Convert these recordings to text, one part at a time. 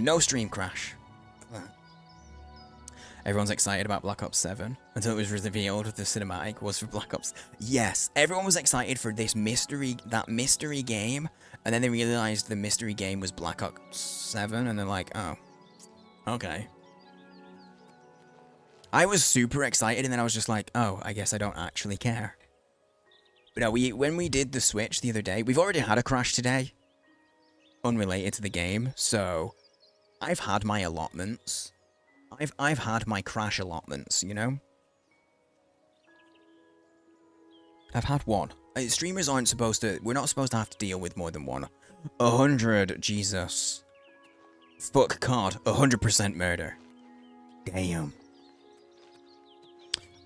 No stream crash. Everyone's excited about Black Ops 7 until it was revealed the cinematic was for Black Ops. Yes, everyone was excited for this mystery game, and then they realized the mystery game was Black Ops 7, and they're like, oh, okay. I was super excited, and then I was just like, oh, I guess I don't actually care. But no, when we did the Switch the other day, we've already had a crash today, unrelated to the game, so I've had my allotments. I've had my crash allotments, you know? I've had one. Streamers aren't supposed to... We're not supposed to have to deal with more than one. 100, Jesus. Fuck COD, 100% murder. Damn.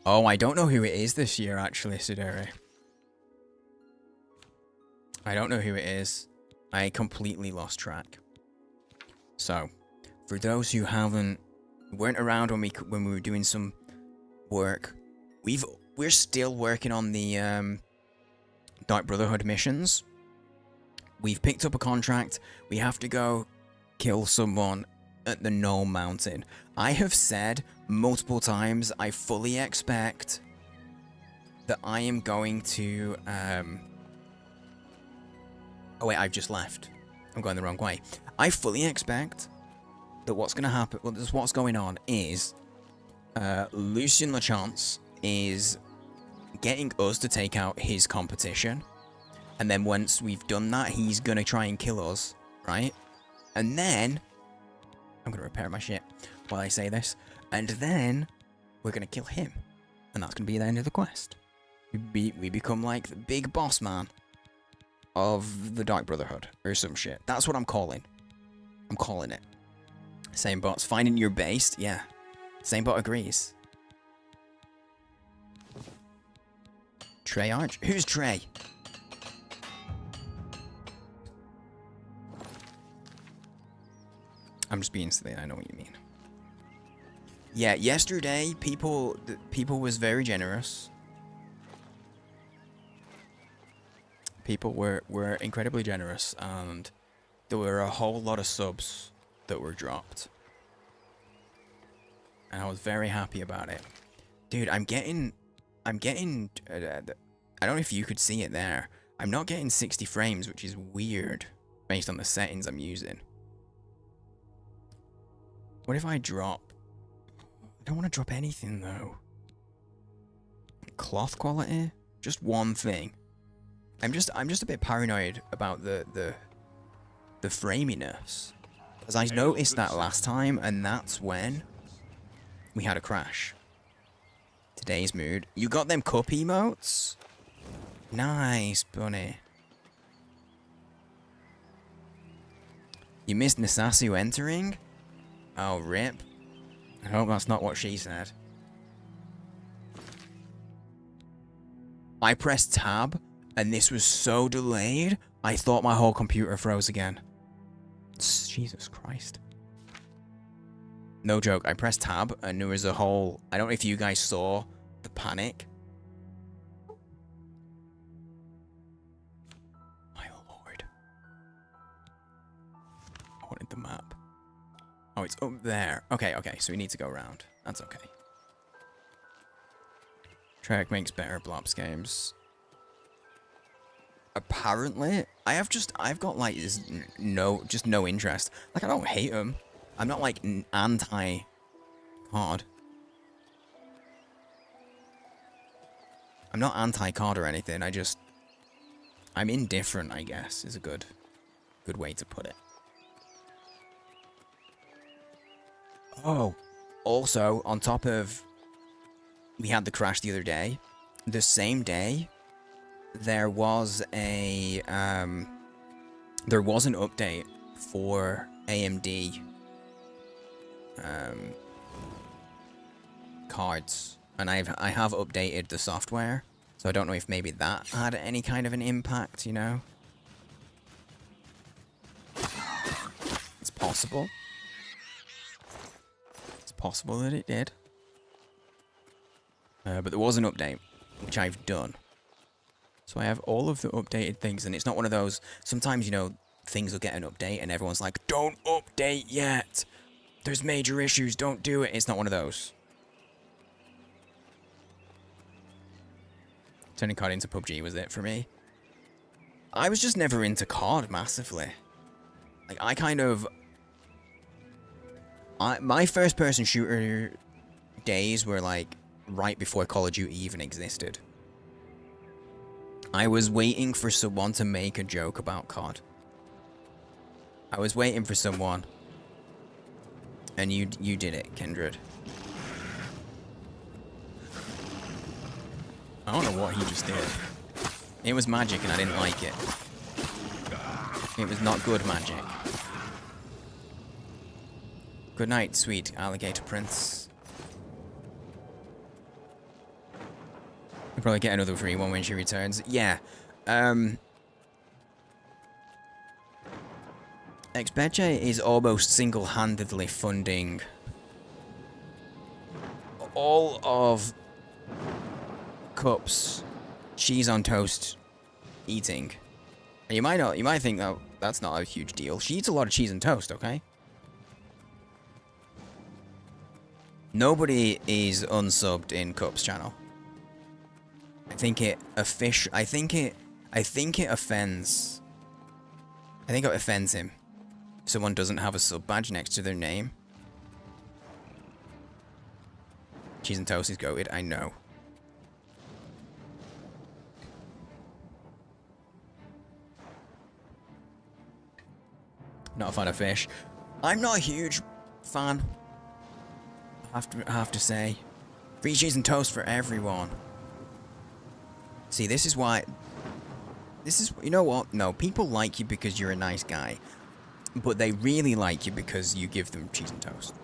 Oh, I don't know who it is this year, actually, Suderi. I don't know who it is. I completely lost track. So, for those who weren't around when we were doing some work, we're still working on the Dark Brotherhood missions. We've picked up a contract. We have to go kill someone at the Gnome Mountain. I have said multiple times I fully expect that I am going to oh wait, I've just left. I'm going the wrong way. I fully expect that what's going to happen, well, what's going on is Lucien Lachance is getting us to take out his competition, and then once we've done that, he's going to try and kill us, right? And then I'm going to repair my shit while I say this, and then we're going to kill him, and that's going to be the end of the quest. We become like the big boss man of the Dark Brotherhood or some shit. That's what I'm calling. I'm calling it. Same bots. Finding your base. Yeah. Same bot agrees. Trey Arch? Who's Trey? I'm just being silly. I know what you mean. Yeah, yesterday, people was very generous. People were incredibly generous, and there were a whole lot of subs that were dropped, and I was very happy about it. Dude, I'm getting I don't know if you could see it there. I'm not getting 60 frames, which is weird based on the settings I'm using. What if I drop? I don't want to drop anything though. Cloth quality? Just one thing. I'm just a bit paranoid about the framiness. Because I noticed that last time, and that's when we had a crash. Today's mood. You got them cup emotes? Nice, bunny. You missed Nasasu entering? Oh, rip. I hope that's not what she said. I pressed tab, and this was so delayed, I thought my whole computer froze again. Jesus Christ. No joke, I pressed tab, and there was a whole... I don't know if you guys saw the panic. My lord. I wanted the map. Oh, it's up there. Okay, so we need to go around. That's okay. Treyarch makes better Blops games. Apparently, I've got like no interest. Like, I don't hate them. I'm not like anti-COD. I'm not anti-COD or anything. I'm indifferent, I guess, is a good way to put it. Oh, also, on top of, we had the crash the other day, the same day, there was an update for AMD cards, and I have updated the software, so I don't know if maybe that had any kind of an impact, you know? It's possible. It's possible that it did. But there was an update, which I've done. So I have all of the updated things, and it's not one of those... Sometimes, you know, things will get an update, and everyone's like, don't update yet. There's major issues, don't do it. It's not one of those. Turning COD into PUBG was it for me. I was just never into COD massively. Like, I kind of... my first person shooter days were like right before Call of Duty even existed. I was waiting for someone to make a joke about COD. I was waiting for someone. And you did it, Kindred. I don't know what he just did. It was magic and I didn't like it. It was not good magic. Good night, sweet alligator prince. You'll probably get another free one when she returns. Yeah. Expeche is almost single-handedly funding all of Cup's cheese on toast eating. And you might think that that's not a huge deal. She eats a lot of cheese and toast, okay? Nobody is unsubbed in Cup's channel. I think it offends. I think it offends him. Someone doesn't have a sub badge next to their name. Cheese and toast is goated, I know. Not a fan of fish. I'm not a huge fan. I have to say. Free cheese and toast for everyone. See, this is why... You know what? No, people like you because you're a nice guy. But they really like you because you give them cheese and toast.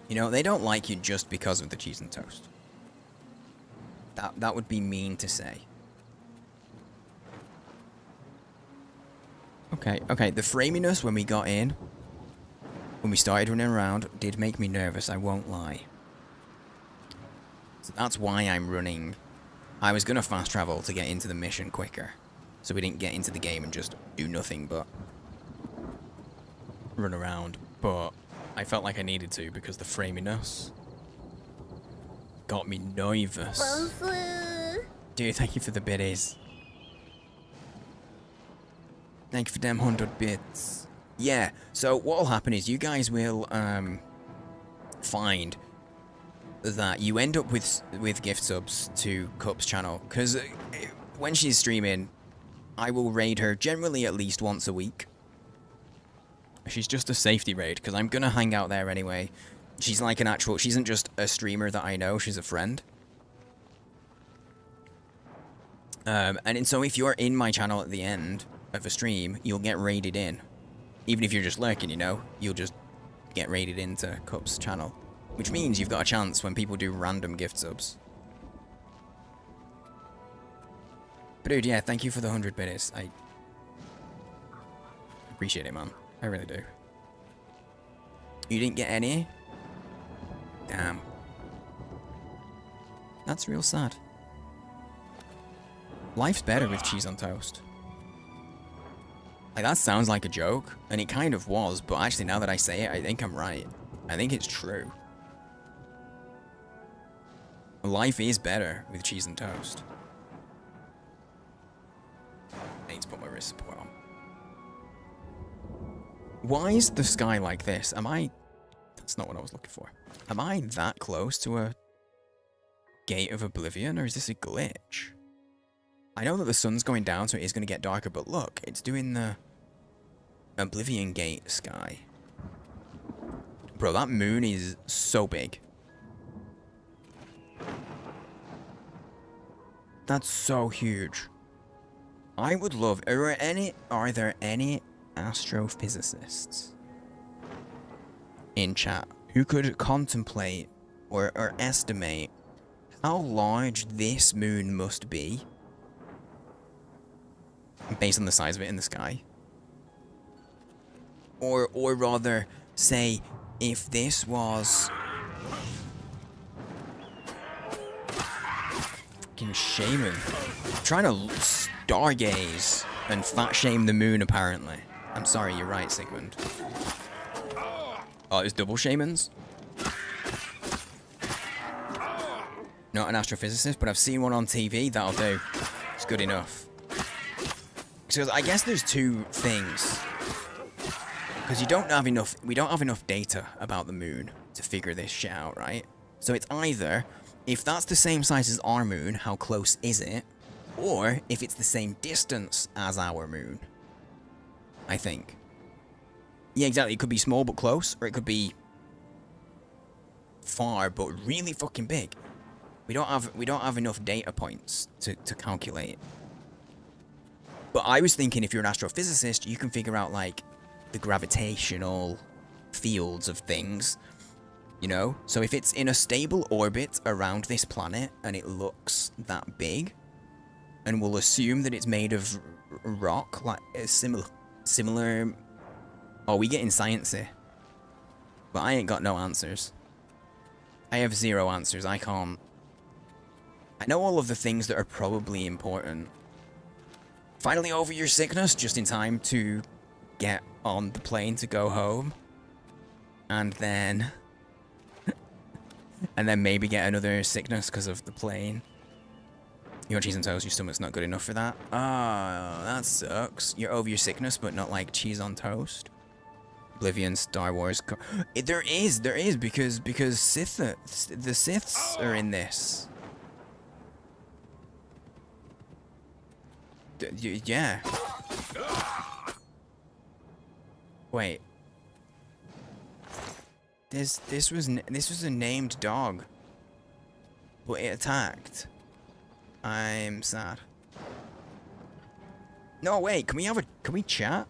You know, they don't like you just because of the cheese and toast. That would be mean to say. Okay, the framiness when we got in, when we started running around, did make me nervous, I won't lie. So that's why I'm running. I was gonna fast travel to get into the mission quicker. So we didn't get into the game and just do nothing but run around. But I felt like I needed to because the framiness got me nervous. Dude, thank you for the biddies. Thank you for them 100 bits. Yeah, so what'll happen is you guys will find that you end up with gift subs to Cup's channel. Because when she's streaming, I will raid her generally at least once a week. She's just a safety raid, because I'm going to hang out there anyway. She's like an actual... She isn't just a streamer that I know, she's a friend. And so if you're in my channel at the end of a stream, you'll get raided in. Even if you're just lurking, you know, you'll just get raided into Cup's channel. Which means you've got a chance when people do random gift subs. But dude, yeah, thank you for the 100 bits. I appreciate it, man. I really do. You didn't get any? Damn. That's real sad. Life's better with cheese on toast. Like, that sounds like a joke, and it kind of was, but actually now that I say it, I think I'm right. I think it's true. Life is better with cheese and toast. I need to put my wrist support on. Why is the sky like this? Am I... That's not what I was looking for. Am I that close to a gate of Oblivion, or is this a glitch? I know that the sun's going down, so it is going to get darker, but look, it's doing the Oblivion gate sky. Bro, that moon is so big. That's so huge. I would love... Are there any astrophysicists in chat who could contemplate or estimate how large this moon must be based on the size of it in the sky? Or rather, say, if this was... fucking shaman. Trying to stargaze and fat shame the moon, apparently. I'm sorry, you're right, Sigmund. Oh, it was double shamans? Not an astrophysicist, but I've seen one on TV. That'll do. It's good enough. Because I guess there's two things. Because we don't have enough data about the moon to figure this shit out, right? So it's either, if that's the same size as our moon, how close is it? Or if it's the same distance as our moon. I think. Yeah, exactly. It could be small but close, or it could be far but really fucking big. We don't have enough data points to calculate. But I was thinking, if you're an astrophysicist, you can figure out like the gravitational fields of things, you know? So if it's in a stable orbit around this planet and it looks that big, and we'll assume that it's made of rock, like similar. Oh, we getting sciencey. But I ain't got no answers. I have zero answers. I can't. I know all of the things that are probably important. Finally over your sickness, just in time to get on the plane to go home. And then... and then maybe get another sickness because of the plane. You want cheese and toast, your stomach's not good enough for that? Oh, that sucks. You're over your sickness, but not like cheese on toast. Oblivion, Star Wars... There is, because the Siths are in this. Yeah. Wait. This was a named dog, but it attacked. I'm sad. No, wait. Can we chat?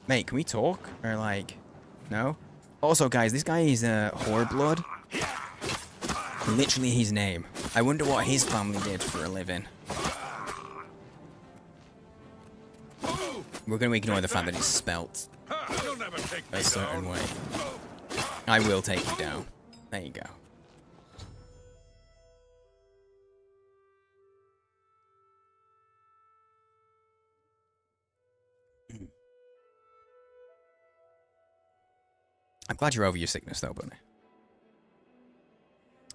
Mate, can we talk? Or like, no? Also, guys, this guy is Whoreblood. Literally his name. I wonder what his family did for a living. We're going to ignore the fact that it's spelt a certain way. I will take you down. There you go. I'm glad you're over your sickness though, Bunny.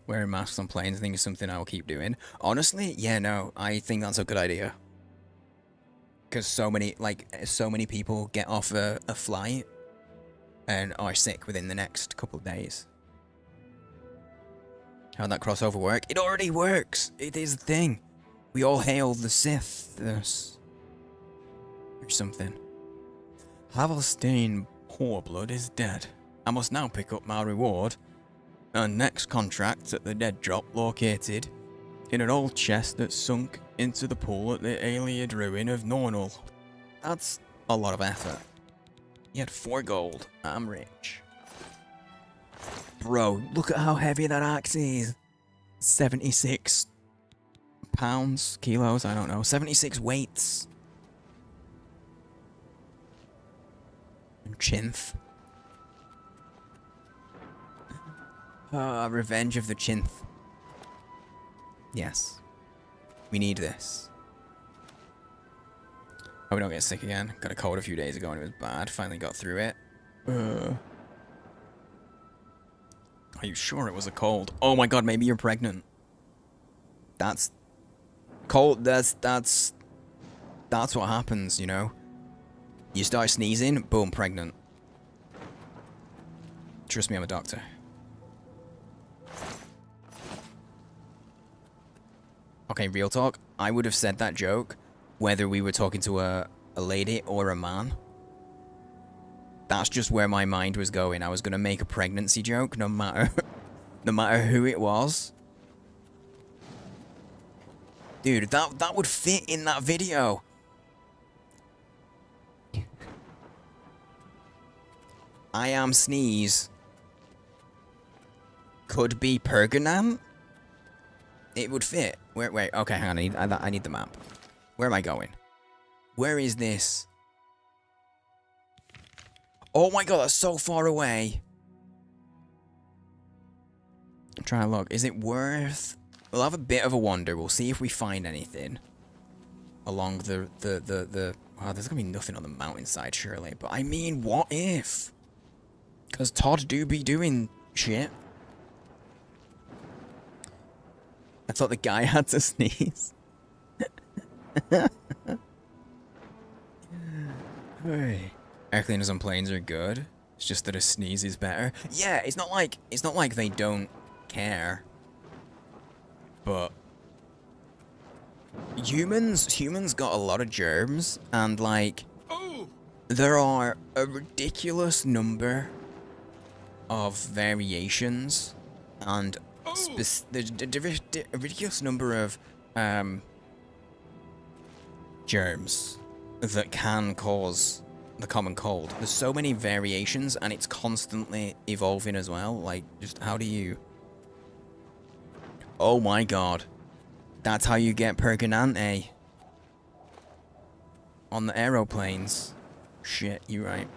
Wearing masks on planes, I think is something I will keep doing. Honestly, yeah, no, I think that's a good idea. Because so many people get off a flight and are sick within the next couple of days. How'd that crossover work? It already works! It is a thing. We all hail the Sith. Or something. Havelstein Whoreblood is dead. I must now pick up my reward. Our next contract at the dead drop located in an old chest that sunk into the pool at the Iliad ruin of Nornal. That's a lot of effort. Yet 4 gold. I'm rich. Bro, look at how heavy that axe is. 76 pounds, kilos, I don't know. 76 weights. And chinth. Revenge of the Chinth. Yes. We need this. Oh, we don't get sick again. Got a cold a few days ago and it was bad. Finally got through it. Are you sure it was a cold? Oh my god, maybe you're pregnant. That's... cold, that's what happens, you know? You start sneezing, boom, pregnant. Trust me, I'm a doctor. Okay, real talk. I would have said that joke whether we were talking to a lady or a man. That's just where my mind was going. I was gonna make a pregnancy joke no matter who it was. Dude, that would fit in that video. I am sneeze. Could be Perganan? It would fit. Wait, okay, hang on, I need the map. Where am I going? Where is this? Oh my god, that's so far away. I'm trying to look. Is it worth We'll have a bit of a wander. We'll see if we find anything along the wow, there's gonna be nothing on the mountainside, surely. But I mean, what if? Because Todd do be doing shit. I thought the guy had to sneeze. Hey. Air cleaners on planes are good. It's just that a sneeze is better. Yeah, it's not like they don't care. But humans got a lot of germs, and like there are a ridiculous number of variations and there's a ridiculous number of germs that can cause the common cold. There's so many variations, and it's constantly evolving as well. Like, just how do you... Oh my god. That's how you get Perganante on the aeroplanes. Shit, you're right.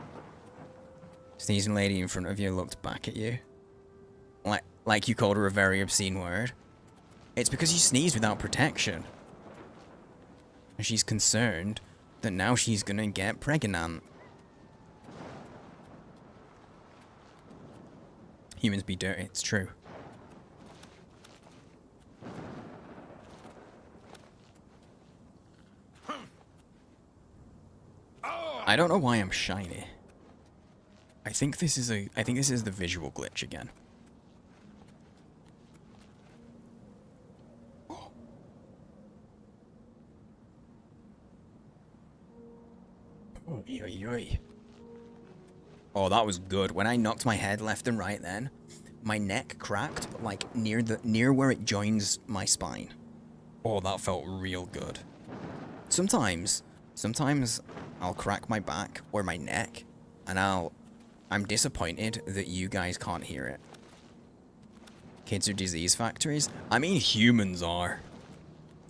Sneezing lady in front of you looked back at you. Like you called her a very obscene word. It's because you sneeze without protection. And she's concerned that now she's gonna get pregnant. Humans be dirty, it's true. I don't know why I'm shiny. I think this is the visual glitch again. Oh, that was good. When I knocked my head left and right then, my neck cracked, but like near where it joins my spine. Oh, that felt real good. Sometimes I'll crack my back or my neck, and I'm disappointed that you guys can't hear it. Kids are disease factories? I mean, humans are.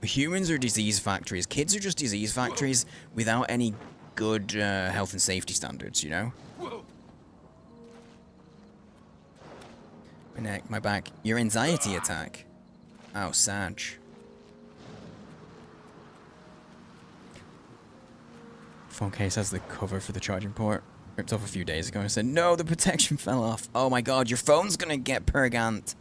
Humans are disease factories. Kids are just disease factories without any good health and safety standards, you know? My neck, my back. Your anxiety attack. Oh, Sag. Phone case has the cover for the charging port. Ripped off a few days ago and said, no, the protection fell off. Oh my god, your phone's gonna get Pergant.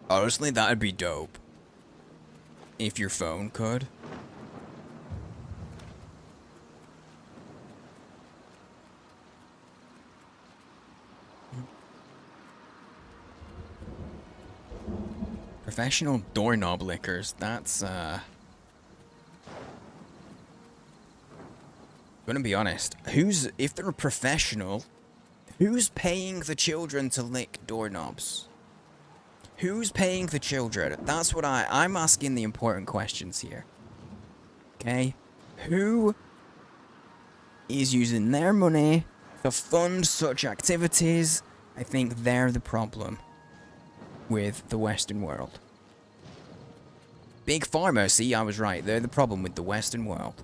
Honestly, that'd be dope. If your phone could. Professional doorknob lickers, that's, gonna be honest, if they're a professional, who's paying the children to lick doorknobs? Who's paying the children? That's what I'm asking the important questions here. Okay? Who is using their money to fund such activities? I think they're the problem with the Western world. Big Pharma, see, I was right. They're the problem with the Western world.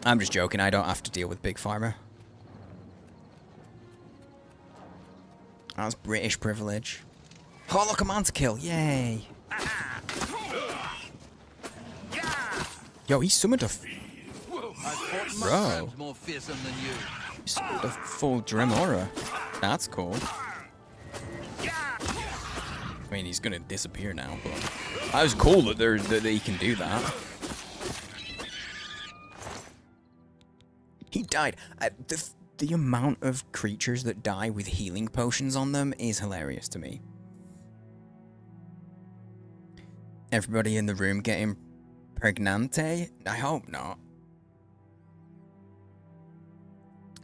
I'm just joking, I don't have to deal with Big Pharma. That's British privilege. Oh, look, a man to kill, yay! Yo, he summoned a... Bro. He summoned a full Dremora. That's cool. I mean, he's gonna disappear now, but that was cool that he can do that. He died. The amount of creatures that die with healing potions on them is hilarious to me. Everybody in the room getting pregnante? I hope not.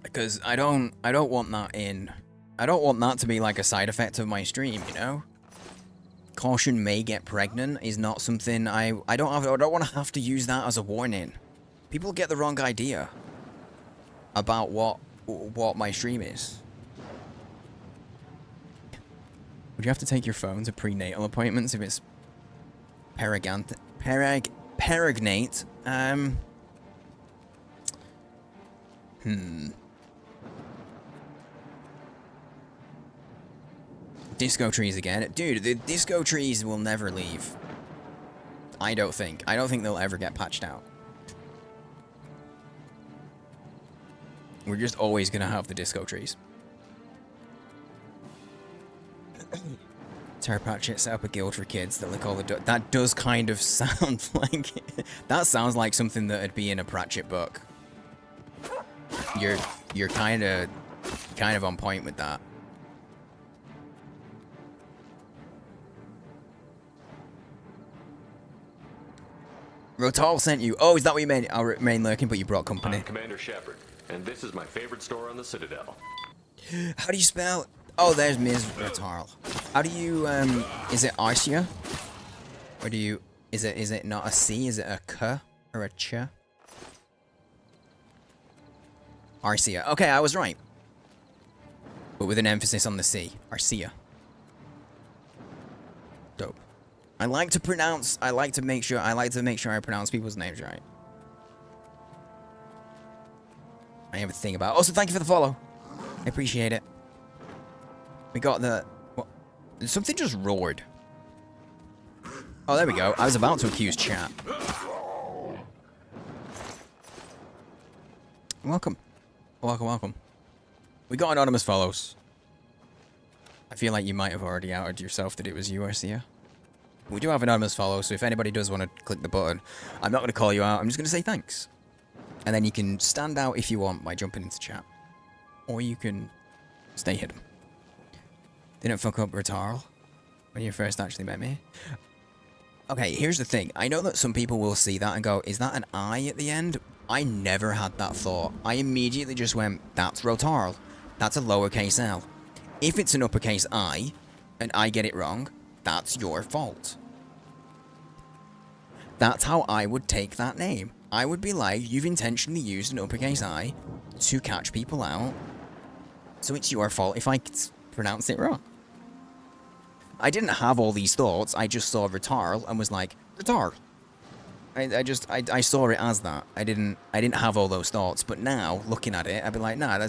Because I don't want that in. I don't want that to be like a side effect of my stream, you know? Caution may get pregnant is not something I don't want to have to use that as a warning. People get the wrong idea about what my stream is. Would you have to take your phone to prenatal appointments if it's peregnate? Disco trees again. Dude, the disco trees will never leave. I don't think. I don't think they'll ever get patched out. We're just always gonna have the disco trees. Terra Pratchett set up a guild for kids that lick all the that does kind of sound like that sounds like something that would be in a Pratchett book. You're kind of on point with that. Rotal sent you. Oh, is that what you meant? I'll remain lurking, but you brought company. I'm Commander Shepard, and this is my favorite store on the Citadel. How do you spell? Oh, there's Ms. Rotal. How do you is it Arcia? Or do you is it not a C? Is it a K or a Ch? Arcia. Okay, I was right. But with an emphasis on the C. Arcia. Dope. I like to make sure I pronounce people's names right. I have a thing about. Also, thank you for the follow. I appreciate it. We got the what? Something just roared. Oh, there we go. I was about to accuse chat. Welcome. Welcome, welcome. We got anonymous follows. I feel like you might have already outed yourself that it was you, Arcia. We do have anonymous follows, so if anybody does want to click the button, I'm not going to call you out. I'm just going to say thanks. And then you can stand out if you want by jumping into chat. Or you can stay hidden. Didn't fuck up Rotarl when you first actually met me. Okay, here's the thing. I know that some people will see that and go, is that an I at the end? I never had that thought. I immediately just went, that's Rotarl. That's a lowercase L. If it's an uppercase I, and I get it wrong, that's your fault. That's how I would take that name. I would be like, you've intentionally used an uppercase I to catch people out, so it's your fault if I pronounce it wrong. I didn't have all these thoughts. I just saw Rotarl and was like, Rotarl. I saw it as that. I didn't have all those thoughts. But now, looking at it, I'd be like, nah,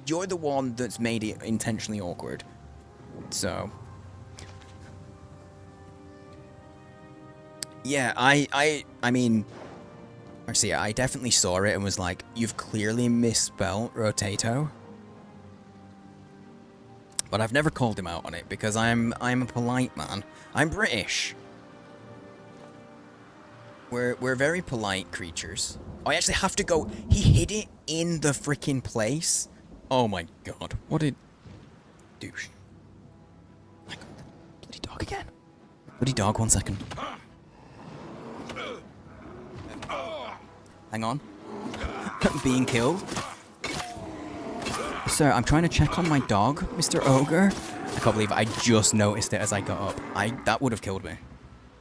you're the one that's made it intentionally awkward. So yeah, I mean, actually, I definitely saw it and was like, you've clearly misspelled Rotato. But I've never called him out on it because I'm a polite man. I'm British. We're very polite creatures. I actually have to go. He hid it in the freaking place. Oh my god! What a douche! My god, bloody dog again. Bloody dog. 1 second. Hang on. Being killed. Sir, I'm trying to check on my dog, Mr. Ogre. I can't believe I just noticed it as I got up. That would have killed me.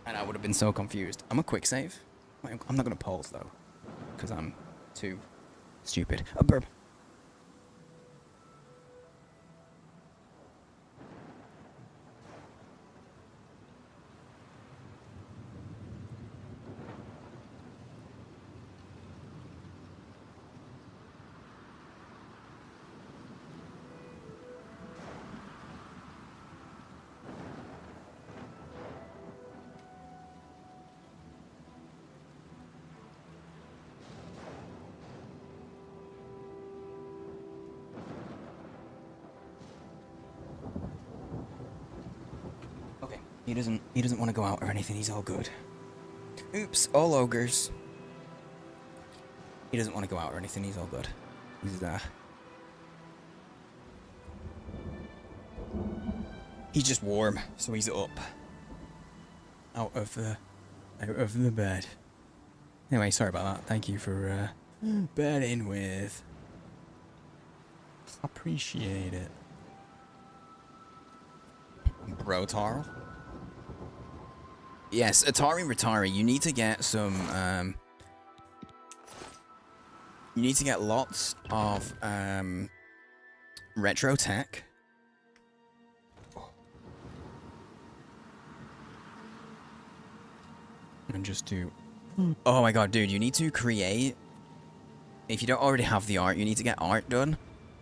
And I would have been so confused. I'm a quick save. I'm not going to pause, though. Because I'm too stupid. A burp. He doesn't want to go out or anything. He's all good. Oops, all ogres. He doesn't want to go out or anything. He's all good. He's just warm, so he's up. Out of the bed. Anyway, sorry about that. Thank you for bedding with. Appreciate it. Brotar. Yes, Atari, you need to get some, you need to get lots of, retro tech. And just do... Oh my god, dude, you need to create... If you don't already have the art, you need to get art done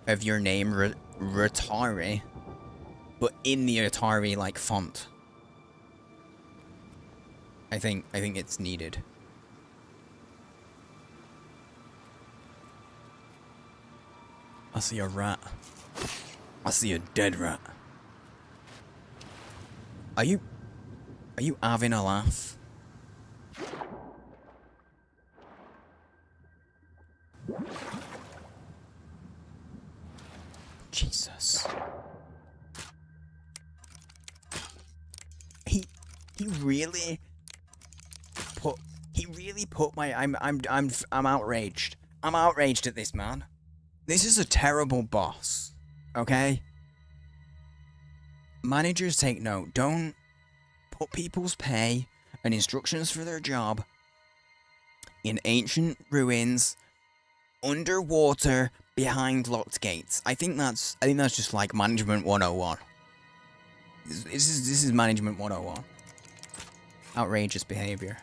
of your name, Ratari. but in the Atari like font. I think it's needed. I see a rat. I see a dead rat. Are you having a laugh? Jesus. He really put my I'm outraged. I'm outraged at this man. This is a terrible boss. Okay? Managers take note. Don't put people's pay and instructions for their job in ancient ruins, underwater, behind locked gates. I think that's just like management 101. This is management 101. Outrageous behavior.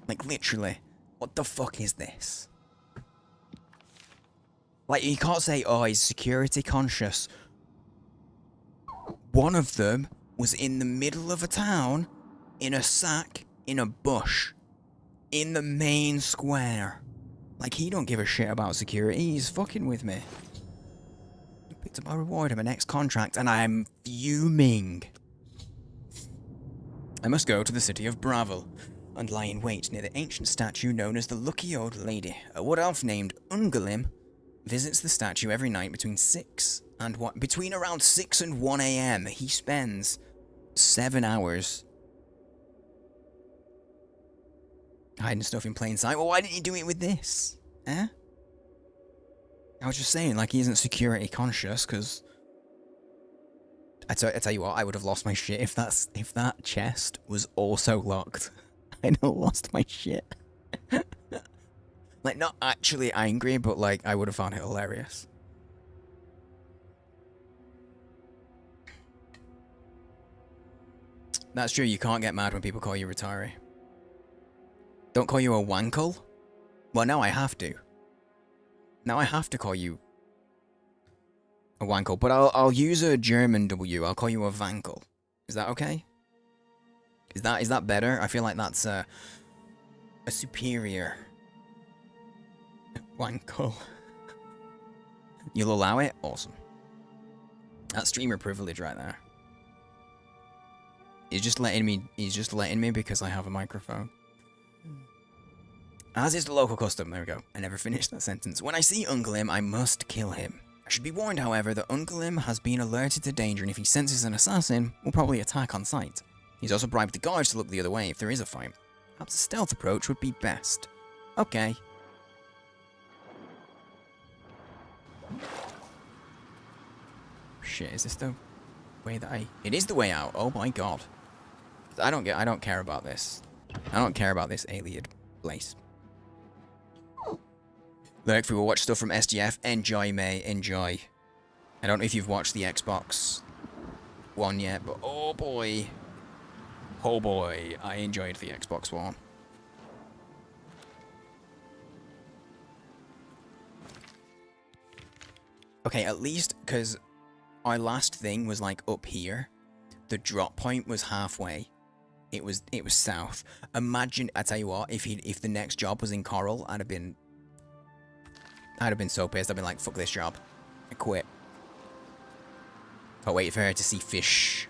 Like literally, what the fuck is this? Like, you can't say, oh, he's security conscious. One of them was in the middle of a town, in a sack, in a bush, in the main square. Like, he don't give a shit about security, he's fucking with me. He picked up my reward of my next contract, and I'm fuming. I must go to the city of Brotherhood, and lie in wait near the ancient statue known as the Lucky Old Lady. A wood elf named Ungalim visits the statue every night between around 6 and 1 a.m. He spends 7 hours hiding stuff in plain sight. Well, why didn't you do it with this? Eh? I was just saying, like, he isn't security conscious, because I tell you what, I would have lost my shit if that chest was also locked. I'd have lost my shit. Like, not actually angry, but, like, I would have found it hilarious. That's true, you can't get mad when people call you retiree. Don't call you a wankle? Well, now I have to. Now I have to call you a wankle, but I'll use a German W. I'll call you a vankle. Is that okay? Is that better? I feel like that's a superior wankle. You'll allow it? Awesome. That's streamer privilege right there. He's just letting me because I have a microphone. As is the local custom. There we go. I never finished that sentence. When I see Ungalim, I must kill him. I should be warned, however, that Ungalim has been alerted to danger, and if he senses an assassin, will probably attack on sight. He's also bribed the guards to look the other way if there is a fight. Perhaps a stealth approach would be best. Okay. Shit, is this the way that It is the way out. Oh my god. I don't care about this. I don't care about this alien place. Look, if we will watch stuff from SGF, enjoy, mate, enjoy. I don't know if you've watched the Xbox One yet, but oh boy, I enjoyed the Xbox One. Okay, at least, because our last thing was like up here, the drop point was halfway. It was south. Imagine, I tell you what, if the next job was in Coral, I'd have been so pissed. I'd been like, fuck this job. I quit. I'll wait for her to see fish.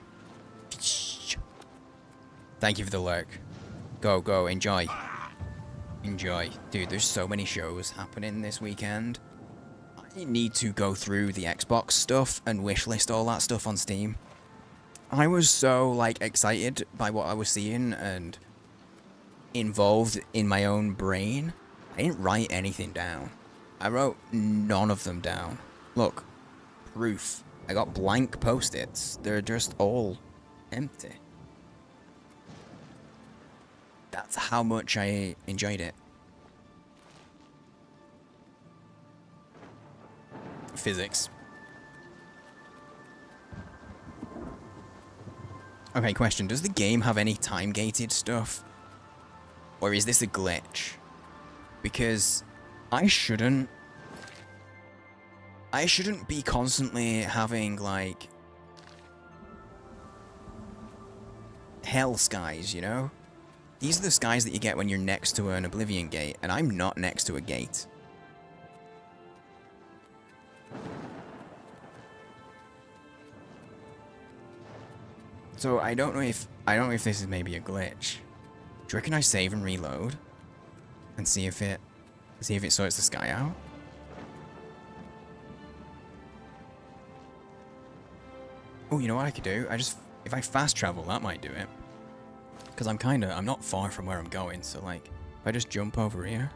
Fish. Thank you for the lurk. Go, enjoy. Enjoy. Dude, there's so many shows happening this weekend. I need to go through the Xbox stuff and wishlist all that stuff on Steam. I was so, like, excited by what I was seeing and involved in my own brain. I didn't write anything down. I wrote none of them down. Look, proof. I got blank post-its. They're just all empty. That's how much I enjoyed it. Physics. Okay, question. Does the game have any time-gated stuff? Or is this a glitch? Because I shouldn't be constantly having, like, hell skies, you know? These are the skies that you get when you're next to an Oblivion gate, and I'm not next to a gate. So I don't know if this is maybe a glitch. Do you reckon I save and reload? And see if it sorts the sky out? Oh, you know what I could do? If I fast travel, that might do it. Because I'm not far from where I'm going, so like, if I just jump over here.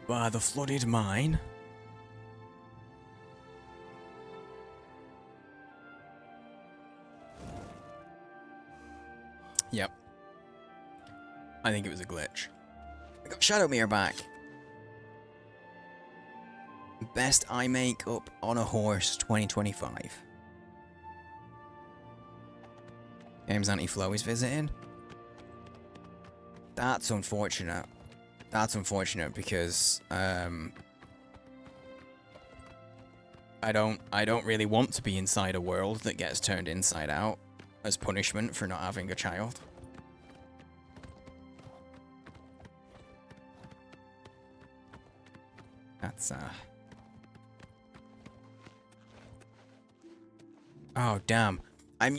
By the flooded mine. Yep. I think it was a glitch. I got Shadow Mirror back. Best eye makeup on a horse 2025. Games Anti-Flow is visiting. That's unfortunate. That's unfortunate because I don't really want to be inside a world that gets turned inside out as punishment for not having a child. That's oh damn. I'm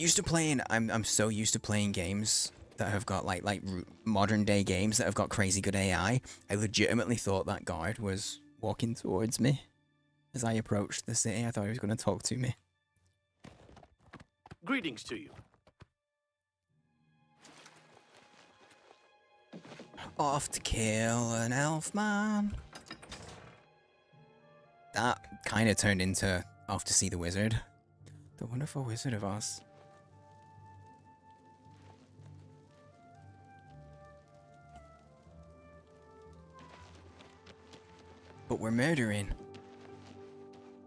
so used to playing games that have got like modern day games that have got crazy good AI. I legitimately thought that guard was walking towards me as I approached the city. I thought he was going to talk to me. Greetings to you. Off to kill an elf man. That kind of turned into off to see the wizard. The wonderful Wizard of Oz. But we're murdering.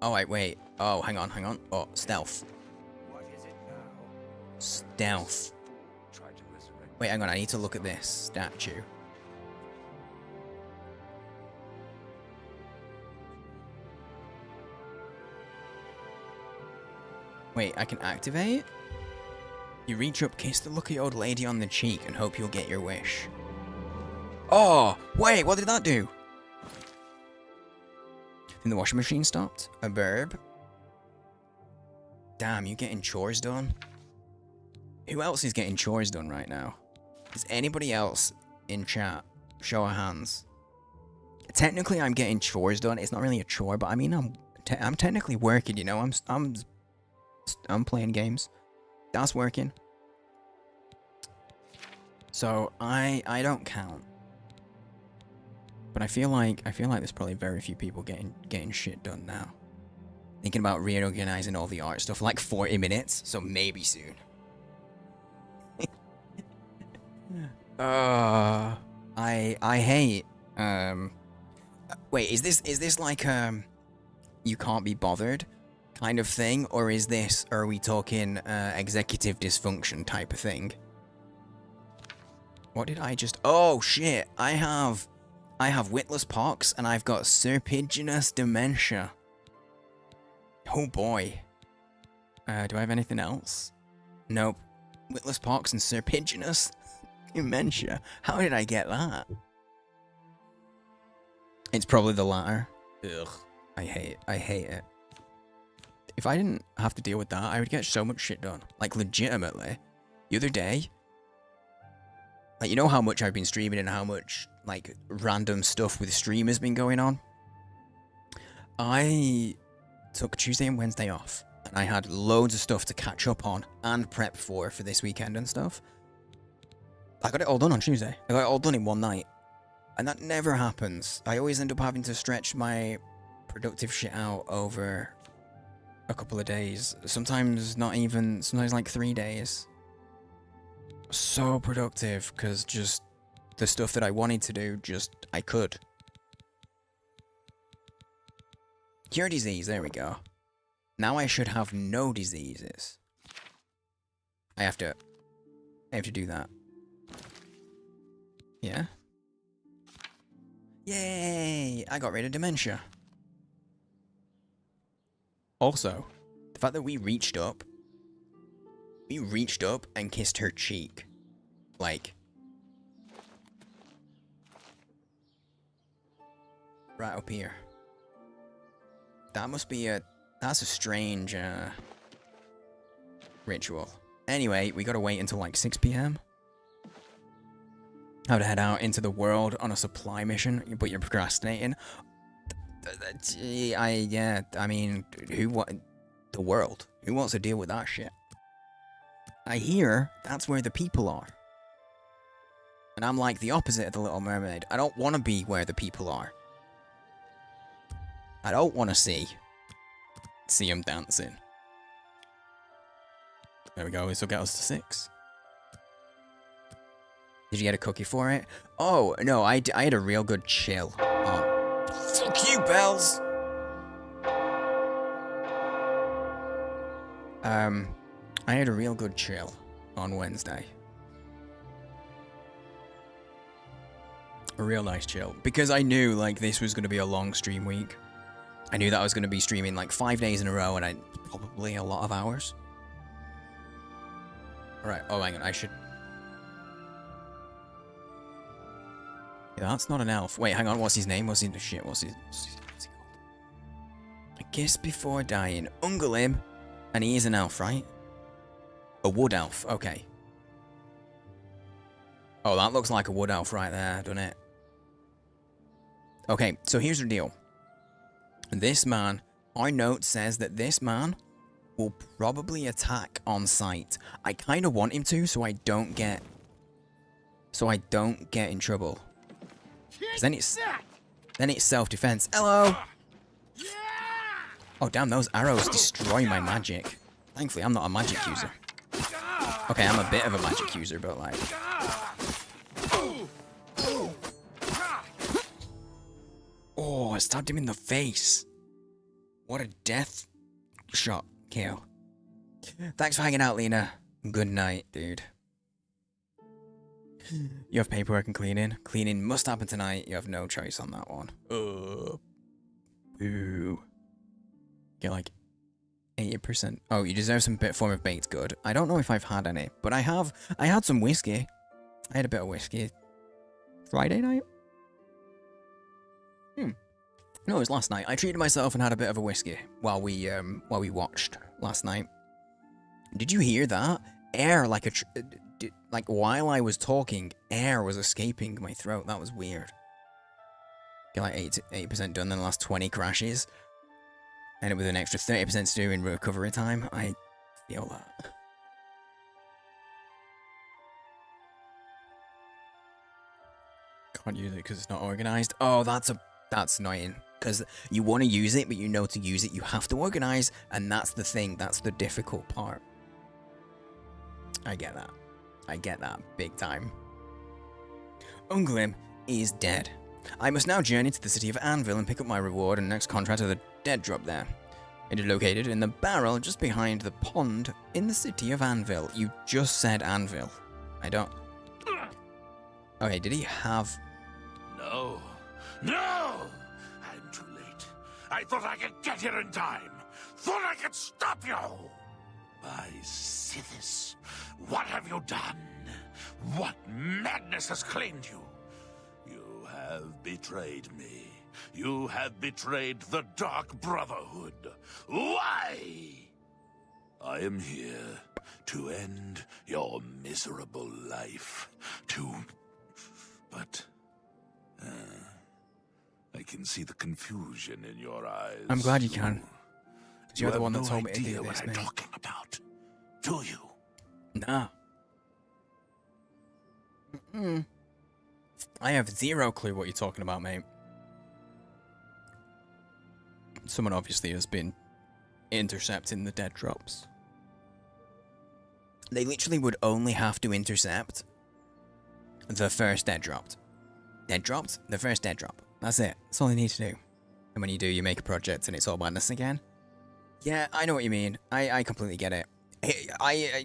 Oh, wait. Oh, hang on. Oh, stealth. What is it now? Stealth. Try to resurrect. Wait, hang on. I need to look at this statue. Wait, I can activate? You reach up, kiss the lucky old lady on the cheek, and hope you'll get your wish. Oh, wait, what did that do? And the washing machine stopped? A burb? Damn, you getting chores done? Who else is getting chores done right now? Is anybody else in chat? Show of hands. Technically, I'm getting chores done. It's not really a chore, but I mean, I'm technically working. You know, I'm playing games. That's working. So I don't count. But I feel like there's probably very few people getting shit done now. Thinking about reorganizing all the art stuff, like 40 minutes, so maybe soon. I hate wait, is this like you can't be bothered kind of thing, or are we talking executive dysfunction type of thing? What did I just oh shit, I have witless pox and I've got serpiginous dementia. Oh boy. Do I have anything else? Nope. Witless pox and serpiginous dementia. How did I get that? It's probably the latter. Ugh. I hate it. If I didn't have to deal with that, I would get so much shit done. Like, legitimately. The other day, like, you know how much I've been streaming and how much, like, random stuff with stream has been going on? I took Tuesday and Wednesday off, and I had loads of stuff to catch up on and prep for this weekend and stuff. I got it all done on Tuesday. I got it all done in one night. And that never happens. I always end up having to stretch my productive shit out over a couple of days. Sometimes not even, sometimes like 3 days. So productive, because just the stuff that I wanted to do, I could. Cure disease, there we go. Now I should have no diseases. I have to do that. Yeah? Yay! I got rid of dementia. Also, the fact that we reached up and kissed her cheek. Like, right up here. That must be that's a strange, ritual. Anyway, we gotta wait until like 6 p.m. How to head out into the world on a supply mission, but you're procrastinating. I mean, the world? Who wants to deal with that shit? I hear that's where the people are. And I'm like the opposite of the Little Mermaid. I don't want to be where the people are. I don't want to see them dancing. There we go, this will get us to 6. Did you get a cookie for it? Oh, no, I had a real good chill. Oh, fuck you, Bells! I had a real good chill on Wednesday. A real nice chill. Because I knew, like, this was going to be a long stream week. I knew that I was going to be streaming, like, 5 days in a row, and probably a lot of hours. Alright, oh, hang on, I should... Yeah, that's not an elf. Wait, hang on, what's his name? What's he called? A kiss before dying. Ungalim. And he is an elf, right? A wood elf, okay. Oh, that looks like a wood elf right there, doesn't it? Okay, so here's the deal. This man, our note says that this man will probably attack on sight. I kind of want him to, so I don't get in trouble. 'Cause then it's self-defense. Hello. Oh damn, those arrows destroy my magic. Thankfully, I'm not a magic user. Okay, I'm a bit of a magic user, but like. Oh, I stabbed him in the face. What a death shot kill. Thanks for hanging out, Lena. Good night, dude. You have paperwork and cleaning. Cleaning must happen tonight. You have no choice on that one. Boo. Get like 80%. Oh, you deserve some form of baked good. I don't know if I've had any, but I had some whiskey. I had a bit of whiskey. Friday night? No, it was last night. I treated myself and had a bit of a whiskey while we watched last night. Did you hear that? Air like while I was talking, air was escaping my throat. That was weird. Get like 80% done, then the last 20 crashes. And with an extra 30% to do in recovery time. I feel that. Can't use it because it's not organized. Oh, that's annoying. Because you want to use it, but you know to use it, you have to organize. And that's the thing. That's the difficult part. I get that. I get that big time. Unglim is dead. I must now journey to the city of Anvil and pick up my reward and next contract of the dead drop there. It is located in the barrel just behind the pond in the city of Anvil. You just said Anvil. I don't... Okay, did he have... No. No! I'm too late. I thought I could get here in time. Thought I could stop you. By Sithis, what have you done? What madness has claimed you? You have betrayed me. You have betrayed the Dark Brotherhood. Why? I am here to end your miserable life. But I can see the confusion in your eyes. I'm glad you can. Because you're the one that told me to do what this, I'm mate. talking about. Do you? Nah. I have zero clue what you're talking about, mate. Someone obviously has been intercepting the dead drops. They literally would only have to intercept the first dead dropped. Dead dropped? The first dead drop. That's it. That's all they need to do. And when you do, you make a project and it's all madness again. Yeah, I know what you mean. I completely get it.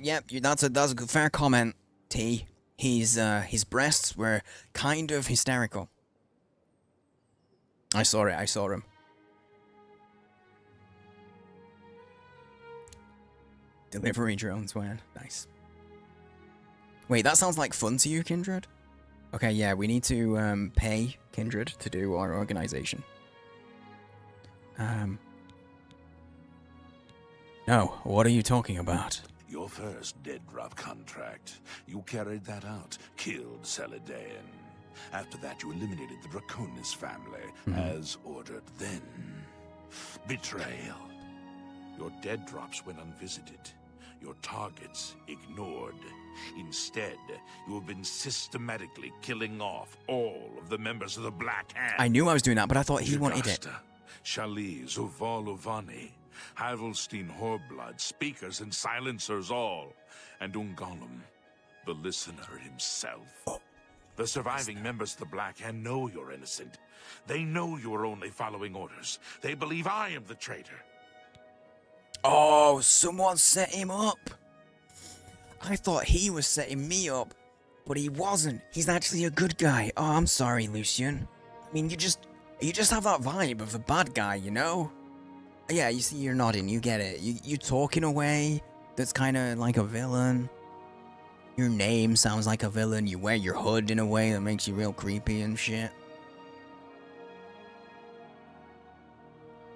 Yeah, that's a good, fair comment, T. His breasts were kind of hysterical. I saw it. I saw him. Delivery drones, man. Nice. Wait, that sounds like fun to you, Kindred? Okay, yeah, we need to pay Kindred to do our organization. No, what are you talking about? Your first dead drop contract. You carried that out, killed Celadæan. After that, you eliminated the Draconis family, as ordered. Then, betrayal. Your dead drops went unvisited. Your targets ignored. Instead, you have been systematically killing off all of the members of the Black Hand. I knew I was doing that, but I thought he wanted it. Shali, Zuvalovani, Havelstein, Horblood, speakers and silencers all, and Ungolum, the listener himself. Oh. The surviving members of the Black Hand know you're innocent. They know you are only following orders. They believe I am the traitor. Oh, someone set him up. I thought he was setting me up, but he wasn't. He's actually a good guy. Oh, I'm sorry, Lucian. I mean, you just have that vibe of the bad guy, you know? Yeah, you see, you're nodding. You get it. You talk in a way that's kind of like a villain. Your name sounds like a villain. You wear your hood in a way that makes you real creepy and shit.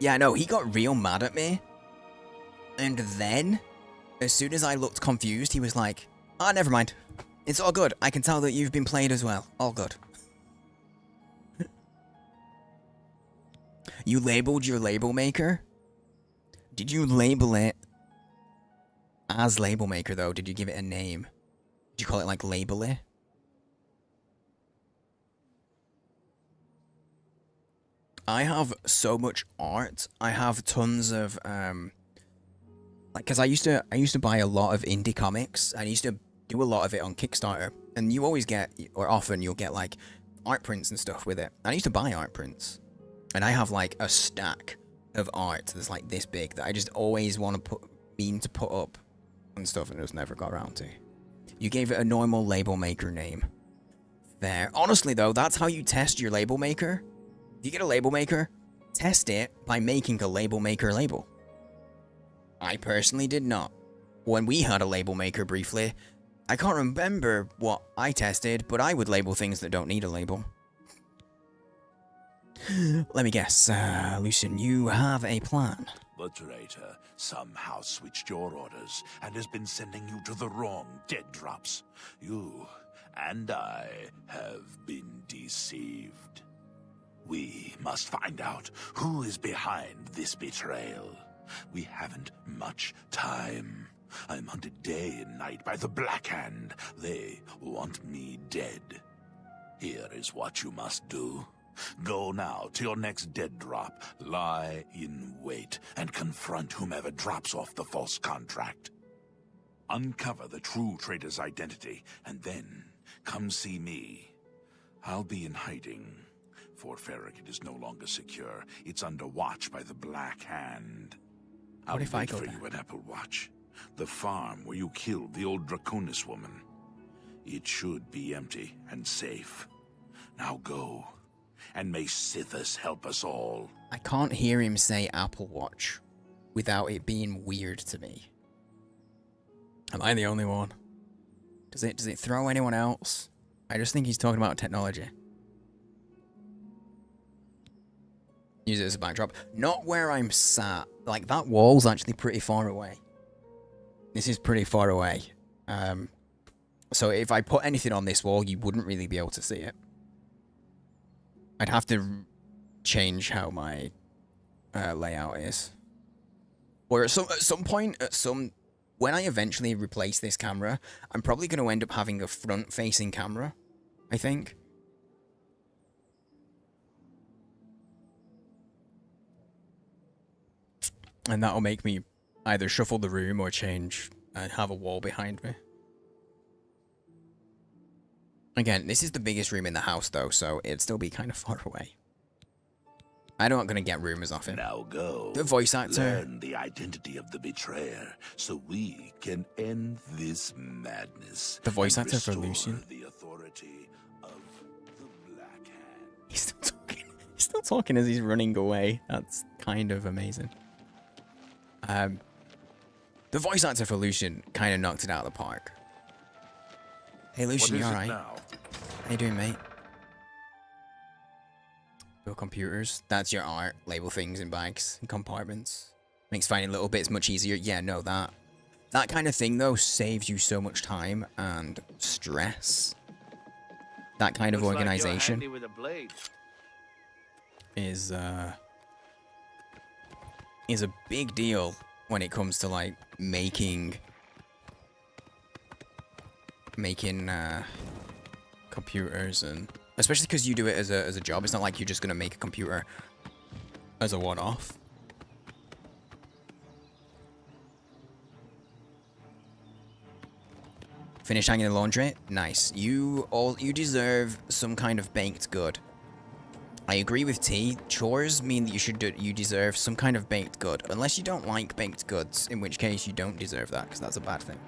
Yeah, no, he got real mad at me. And then, as soon as I looked confused, he was like, "Ah, never mind. It's all good. I can tell that you've been played as well. All good." You labeled your label maker? Did you label it as label maker, though? Did you give it a name? Did you call it, like, label-y? I have so much art. I have tons of, like, because I used to buy a lot of indie comics. I used to do a lot of it on Kickstarter, and you always get, or often you'll get, like, art prints and stuff with it. I used to buy art prints, and I have, like, a stack of art that's, like, this big that I just always want to put up and stuff, and just never got around to. You gave it a normal label maker name. Fair. Honestly, though, that's how you test your label maker. If you get a label maker, test it by making a label maker label. I personally did not. When we had a label maker briefly, I can't remember what I tested, but I would label things that don't need a label. Let me guess, Lucian, you have a plan. The traitor somehow switched your orders and has been sending you to the wrong dead drops. You and I have been deceived. We must find out who is behind this betrayal. We haven't much time. I'm hunted day and night by the Black Hand. They want me dead. Here is what you must do. Go now to your next dead drop, lie in wait, and confront whomever drops off the false contract. Uncover the true traitor's identity, and then come see me. I'll be in hiding. Fort Farragut is no longer secure. It's under watch by the Black Hand. I'll wait for you at Apple Watch, the farm where you killed the old Draconis woman. It should be empty and safe. Now go. And may Sithis help us all. I can't hear him say Apple Watch without it being weird to me. Am I the only one? Does it throw anyone else? I just think he's talking about technology. Use it as a backdrop. Not where I'm sat. Like, that wall's actually pretty far away. This is pretty far away. So if I put anything on this wall, you wouldn't really be able to see it. I'd have to change how my layout is. Or at some point, when I eventually replace this camera, I'm probably going to end up having a front-facing camera, I think. And that'll make me either shuffle the room or change and have a wall behind me. Again, this is the biggest room in the house, though, so it'd still be kind of far away. I'm not gonna get rumors off him. Now go. The voice actor. Learn the identity of the betrayer, so we can end this madness. The voice actor for Lucian. The authority of the Black Hand. He's still talking. He's still talking as he's running away. That's kind of amazing. The voice actor for Lucian kind of knocked it out of the park. Hey Lucian, you alright? How you doing, mate? Build computers. That's your art. Label things in bags and compartments. Makes finding little bits much easier. Yeah, no, that kind of thing though saves you so much time and stress. That kind of organization is a big deal when it comes to like making computers, and especially because you do it as a job. It's not like you're just gonna make a computer as a one-off. Finish hanging the laundry? Nice. You deserve some kind of baked good. I agree with T. Chores mean that you deserve some kind of baked good. Unless you don't like baked goods, in which case you don't deserve that, because that's a bad thing.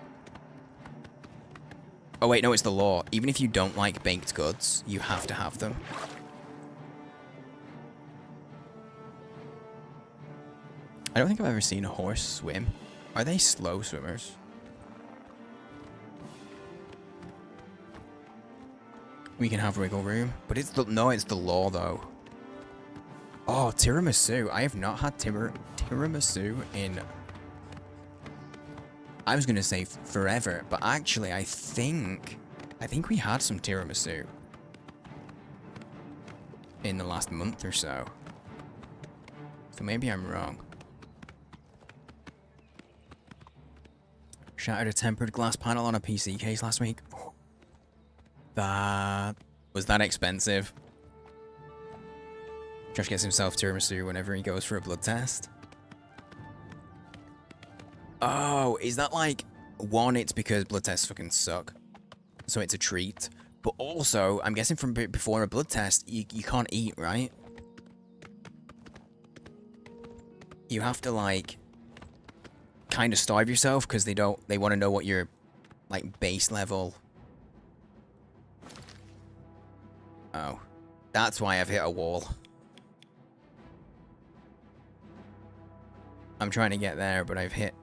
Oh wait, no, it's the law. Even if you don't like baked goods, you have to have them. I don't think I've ever seen a horse swim. Are they slow swimmers? We can have wiggle room, but it's the law though. Oh, tiramisu. I have not had tiramisu in, I was gonna say forever, but actually I think we had some tiramisu in the last month or so. So maybe I'm wrong. Shattered a tempered glass panel on a PC case last week. Was that expensive? Josh gets himself tiramisu whenever he goes for a blood test. Oh, is that like, one, it's because blood tests fucking suck, so it's a treat, but also, I'm guessing from before a blood test, you can't eat, right? You have to like, kind of starve yourself, because they want to know what your, like, base level. Oh, that's why I've hit a wall. I'm trying to get there, but I've hit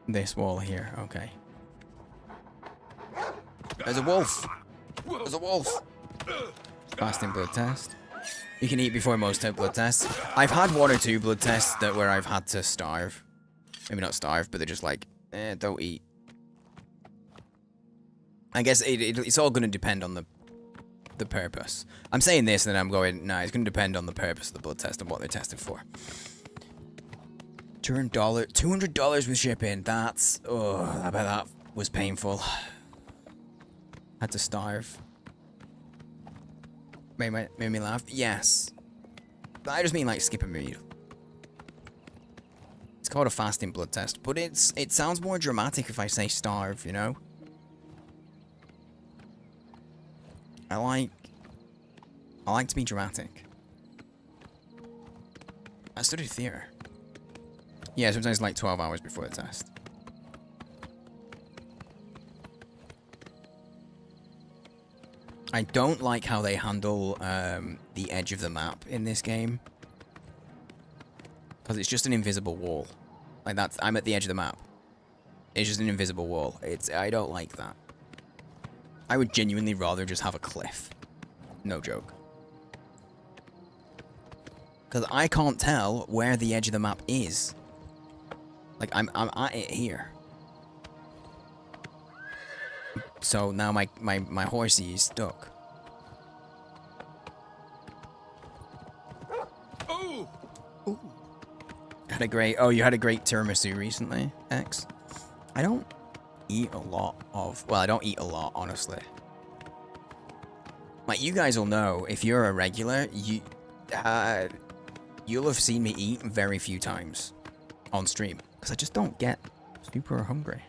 this wall here. Okay. There's a wolf! There's a wolf! Fasting blood test. You can eat before most blood tests. I've had 1 or 2 blood tests where I've had to starve. Maybe not starve, but they're just like, don't eat. I guess it's all going to depend on the purpose. I'm saying this and then I'm going, nah, it's going to depend on the purpose of the blood test and what they're tested for. $200 with shipping. That's, oh, I bet that was painful. Had to starve. Made me laugh. Yes. But I just mean like skip a meal. It's called a fasting blood test, but it sounds more dramatic if I say starve, you know? I like to be dramatic. I studied theatre. Yeah, sometimes like 12 hours before the test. I don't like how they handle the edge of the map in this game. Because it's just an invisible wall. Like I'm at the edge of the map. It's just an invisible wall. I don't like that. I would genuinely rather just have a cliff. No joke. Because I can't tell where the edge of the map is. Like, I'm at it here. So now my horsey is stuck. Oh! Ooh. You had a great tiramisu recently, X? I don't eat a lot of, well, I don't eat a lot, honestly. Like, you guys will know, if you're a regular, you'll have seen me eat very few times on stream. Because I just don't get super hungry.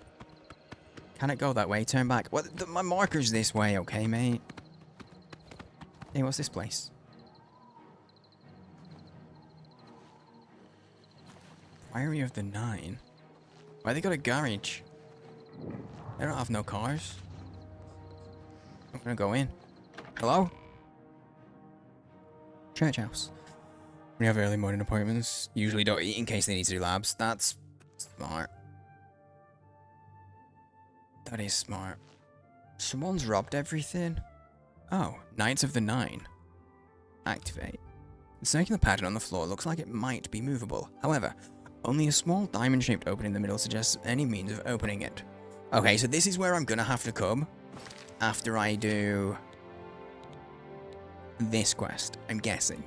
Can it go that way? Turn back. Well, my marker's this way, okay, mate? Hey, what's this place? Priory of the Nine? Why they got a garage? They don't have no cars. I'm gonna go in. Hello? Church house. We have early morning appointments. Usually don't eat in case they need to do labs. That's smart. That is smart. Someone's robbed everything. Oh, Knights of the Nine. Activate. The circular pattern on the floor looks like it might be movable. However, only a small diamond-shaped opening in the middle suggests any means of opening it. Okay, so this is where I'm gonna have to come after I do this quest, I'm guessing.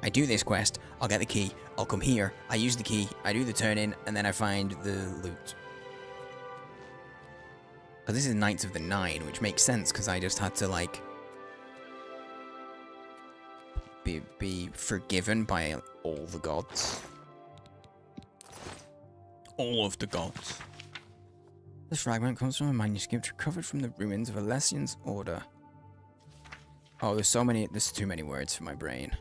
I do this quest, I'll get the key, I'll come here, I use the key, I do the turn-in, and then I find the loot. Because this is Knights of the Nine, which makes sense, because I just had to, like, be forgiven by all the gods. All of the gods. This fragment comes from a manuscript recovered from the ruins of Alessian's order. Oh, there's so many, there's too many words for my brain.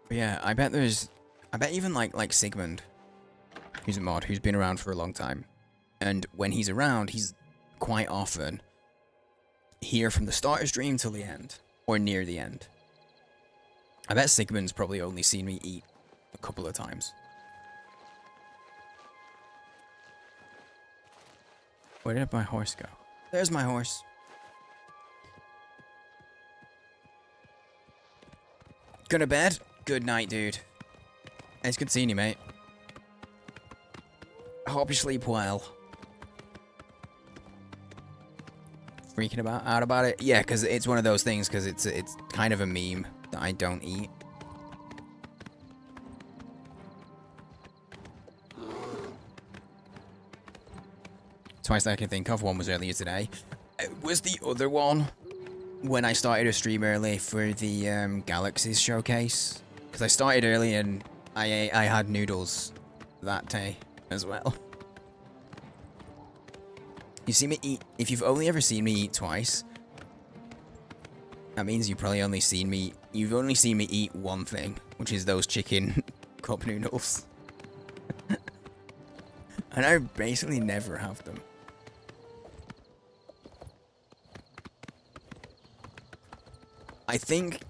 But yeah, I bet even like Sigmund, who's a mod, who's been around for a long time. And when he's around, he's quite often here from the start of stream till the end. Or near the end. I bet Sigmund's probably only seen me eat a couple of times. Where did my horse go? There's my horse. Go to bed? Good night, dude. It's good seeing you, mate. Hope you sleep well. Freaking out about it? Yeah, because it's one of those things, because it's kind of a meme that I don't eat. Twice that I can think of. One was earlier today. Was the other one when I started a stream early for the Galaxies showcase? Because I started early and I had noodles that day as well. You see me eat. If you've only ever seen me eat twice, that means you've probably only seen me. You've only seen me eat one thing, which is those chicken cup noodles. And I basically never have them. I think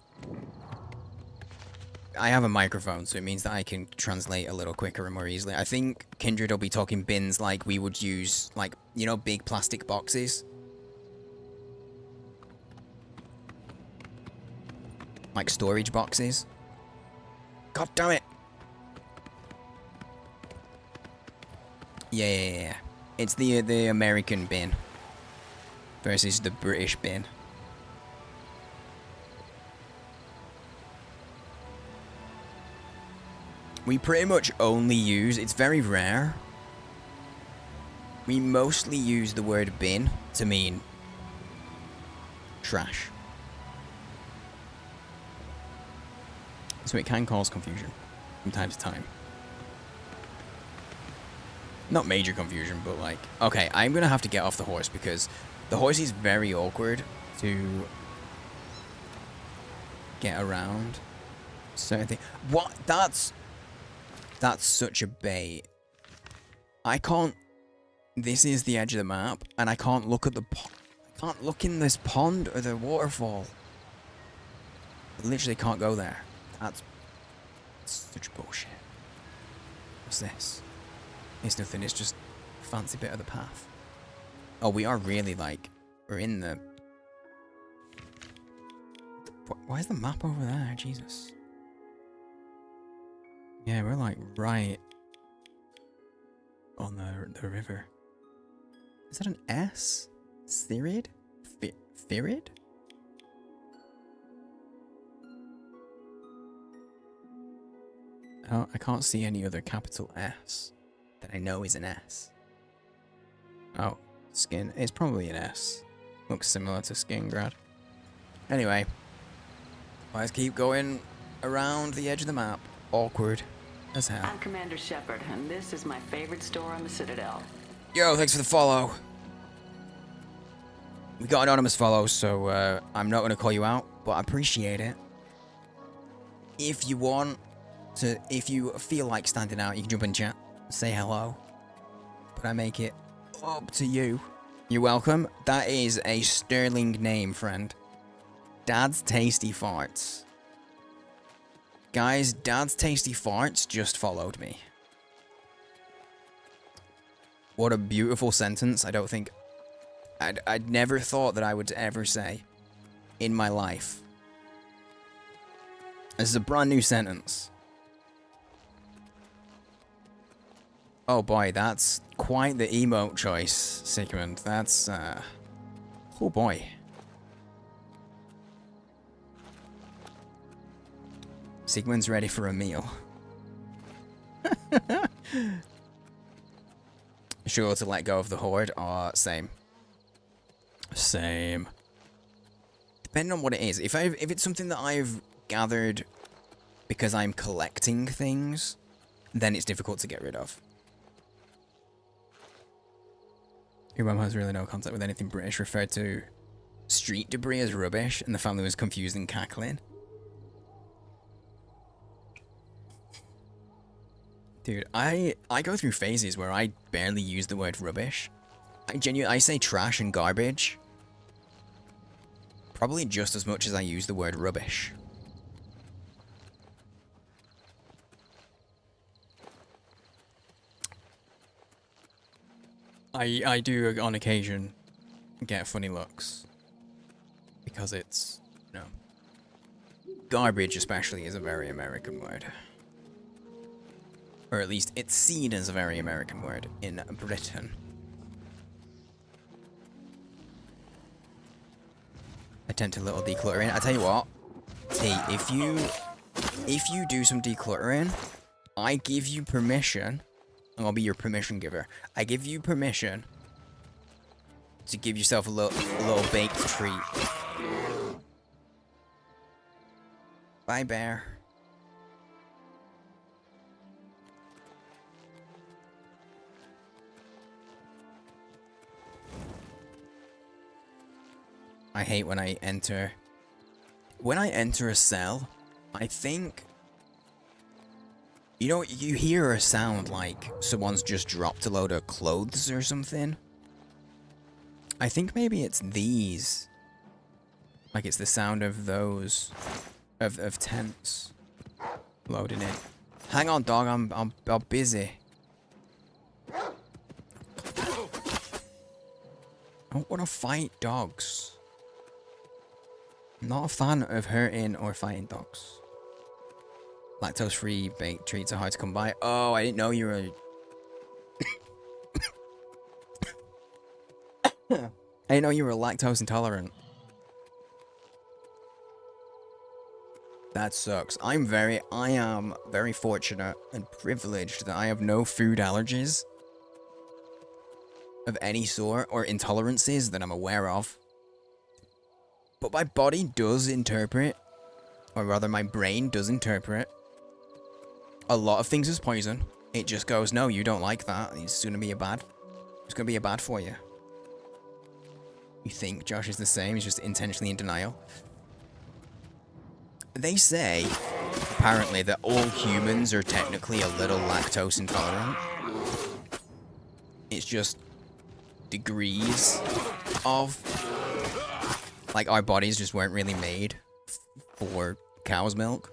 I have a microphone, so it means that I can translate a little quicker and more easily. I think Kindred will be talking bins like we would use, like, you know, big plastic boxes. Like storage boxes. God damn it! Yeah. It's the American bin versus the British bin. We pretty much only use, it's very rare. We mostly use the word bin to mean trash. So it can cause confusion from time to time. Not major confusion, but like, okay, I'm gonna have to get off the horse because the horse is very awkward to get around certain things. What? That's such a bait. I can't. This is the edge of the map, and I can't look at the. I can't look in this pond or the waterfall. I literally can't go there. That's such bullshit. What's this? It's nothing. It's just a fancy bit of the path. Oh, we are really like we're in the. Why is the map over there? Jesus. Yeah, we're like right on the river. Is that an S? Thirid? Thirid? Oh, I can't see any other capital S that I know is an S. Oh, skin. It's probably an S. Looks similar to Skingrad. Anyway, let's keep going around the edge of the map. Awkward as hell. I'm Commander Shepard, and this is my favorite store on the Citadel. Yo, thanks for the follow. We got anonymous follows, so I'm not going to call you out, but I appreciate it. If you want to, if you feel like standing out, you can jump in chat, say hello. But I make it up to you. You're welcome. That is a sterling name, friend. Dad's Tasty Farts. Guys, Dad's Tasty Farts just followed me. What a beautiful sentence. I don't think... I'd never thought that I would ever say in my life. This is a brand new sentence. Oh boy, that's quite the emote choice, Sigmund. That's, oh boy. Sigmund's ready for a meal. Sure to let go of the horde? Same. Same. Depending on what it is. If it's something that I've gathered because I'm collecting things, then it's difficult to get rid of. Your mum has really no contact with anything British, referred to street debris as rubbish, and the family was confused and cackling. Dude, I go through phases where I barely use the word rubbish. I say trash and garbage probably just as much as I use the word rubbish. I do on occasion get funny looks because it's, you know, garbage especially is a very American word. Or at least it's seen as a very American word in Britain. Attempt a little decluttering. I tell you what, T, if you do some decluttering, I give you permission. I'll be your permission giver. I give you permission to give yourself a little baked treat. Bye, bear. I hate when I enter a cell, I think, you know, you hear a sound like someone's just dropped a load of clothes or something. I think maybe it's these. Like it's the sound of those, of tents loading in. Hang on, dog, I'm busy. I don't want to fight dogs. I'm not a fan of hurting or fighting dogs. Lactose-free baked treats are hard to come by. Oh, I didn't know you were... I didn't know you were lactose intolerant. That sucks. I am very fortunate and privileged that I have no food allergies of any sort or intolerances that I'm aware of. But my body does interpret, or rather my brain does interpret, a lot of things as poison. It just goes, no, you don't like that. It's gonna be a bad for you. You think Josh is the same, he's just intentionally in denial. They say, apparently, that all humans are technically a little lactose intolerant. It's just degrees of... Like, our bodies just weren't really made for cow's milk.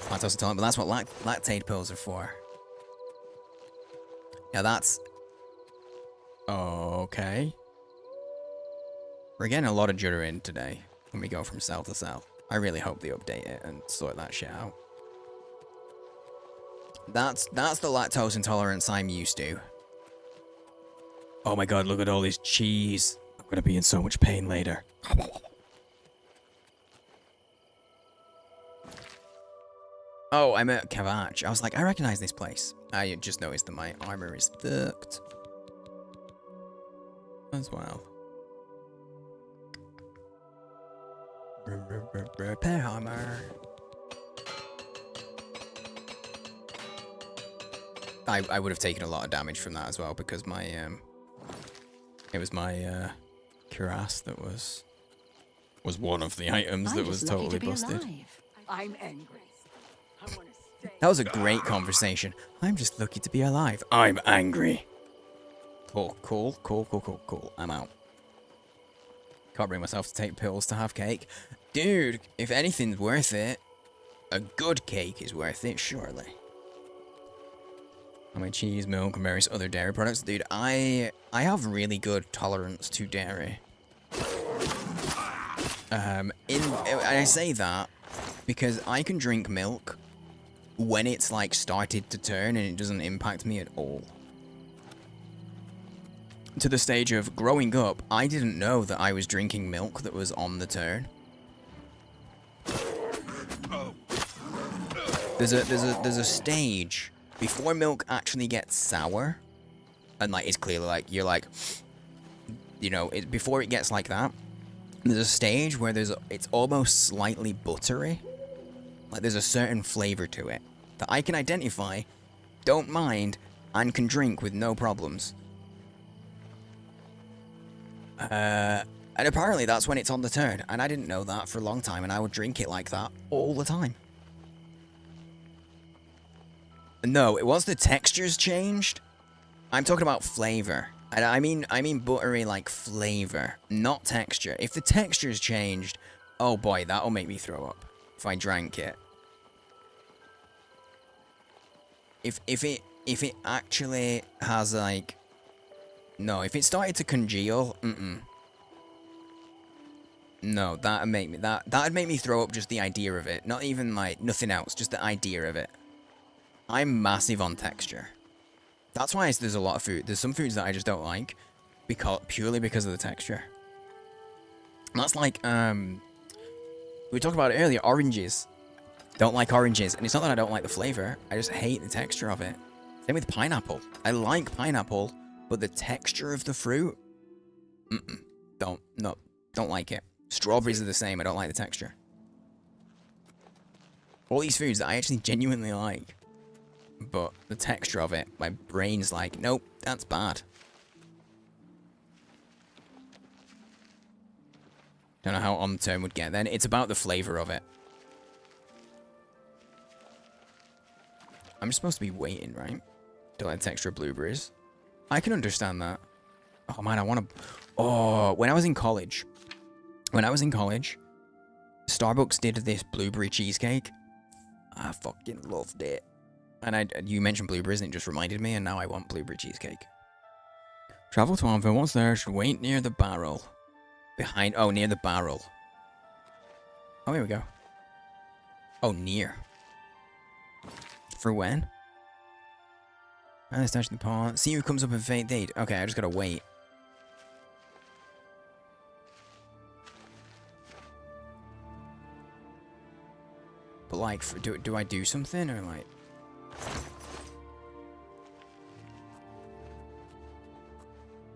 Lactose intolerant, but that's what lactate pills are for. Now that's... Okay. We're getting a lot of jittering today when we go from cell to cell. I really hope they update it and sort that shit out. That's the lactose intolerance I'm used to. Oh my god, look at all this cheese. I'm gonna be in so much pain later. Oh, I'm at Kavach. I was like, I recognize this place. I just noticed that my armor is fucked. As well. Repair armor. I would have taken a lot of damage from that as well because my it was my cuirass that was one of the items that was totally busted. I'm angry. That was a great conversation. I'm just lucky to be alive. I'm angry. Cool, cool, cool, cool, cool, cool. I'm out. Can't bring myself to take pills to have cake. Dude, if anything's worth it, a good cake is worth it, surely. I mean, cheese, milk, and various other dairy products. Dude, I have really good tolerance to dairy. And I say that because I can drink milk when it's like started to turn and it doesn't impact me at all. To the stage of growing up, I didn't know that I was drinking milk that was on the turn. There's a stage before milk actually gets sour, and like it's clearly like you're like, you know, before it gets like that. There's a stage where it's almost slightly buttery, like there's a certain flavor to it that I can identify, don't mind, and can drink with no problems. And apparently that's when it's on the turn, and I didn't know that for a long time, and I would drink it like that all the time. No, once the texture's changed, I'm talking about flavor. And I mean buttery like flavor, not texture. If the texture's changed, oh boy, that'll make me throw up if I drank it. If it actually has like, no, if it started to congeal, no, that'd make me throw up, just the idea of it. Not even like nothing else, just the idea of it. I'm massive on texture. That's why there's a lot of food. There's some foods that I just don't like purely because of the texture. And that's like we talked about it earlier, oranges. Don't like oranges, and it's not that I don't like the flavor, I just hate the texture of it. Same with pineapple. I like pineapple, but the texture of the fruit, don't like it. Strawberries are the same, I don't like the texture. All these foods that I actually genuinely like, but the texture of it, my brain's like, nope, that's bad. Don't know how on the turn would get then. It's about the flavor of it. I'm supposed to be waiting, right? To like the texture of blueberries. I can understand that. Oh man, I want to... Oh, when I was in college, Starbucks did this blueberry cheesecake. I fucking loved it. And you mentioned blueberries and it just reminded me, and now I want blueberry cheesecake. Travel to Anvil, once there, should wait near the barrel. Near the barrel. Oh, here we go. Oh, near. For when? And let's touch the pawn. See who comes up in fate date. Okay, I just gotta wait. But like, do I do something or like?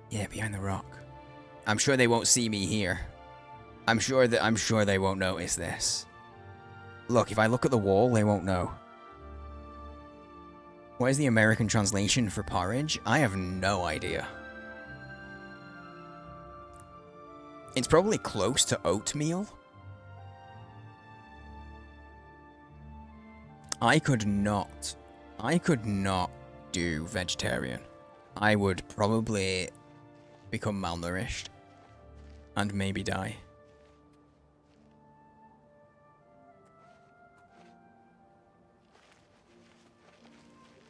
Yeah, behind the rock. I'm sure they won't see me here. I'm sure they won't notice this. Look, if I look at the wall, they won't know. What is the American translation for porridge? I have no idea. It's probably close to oatmeal. I could not do vegetarian. I would probably become malnourished and maybe die.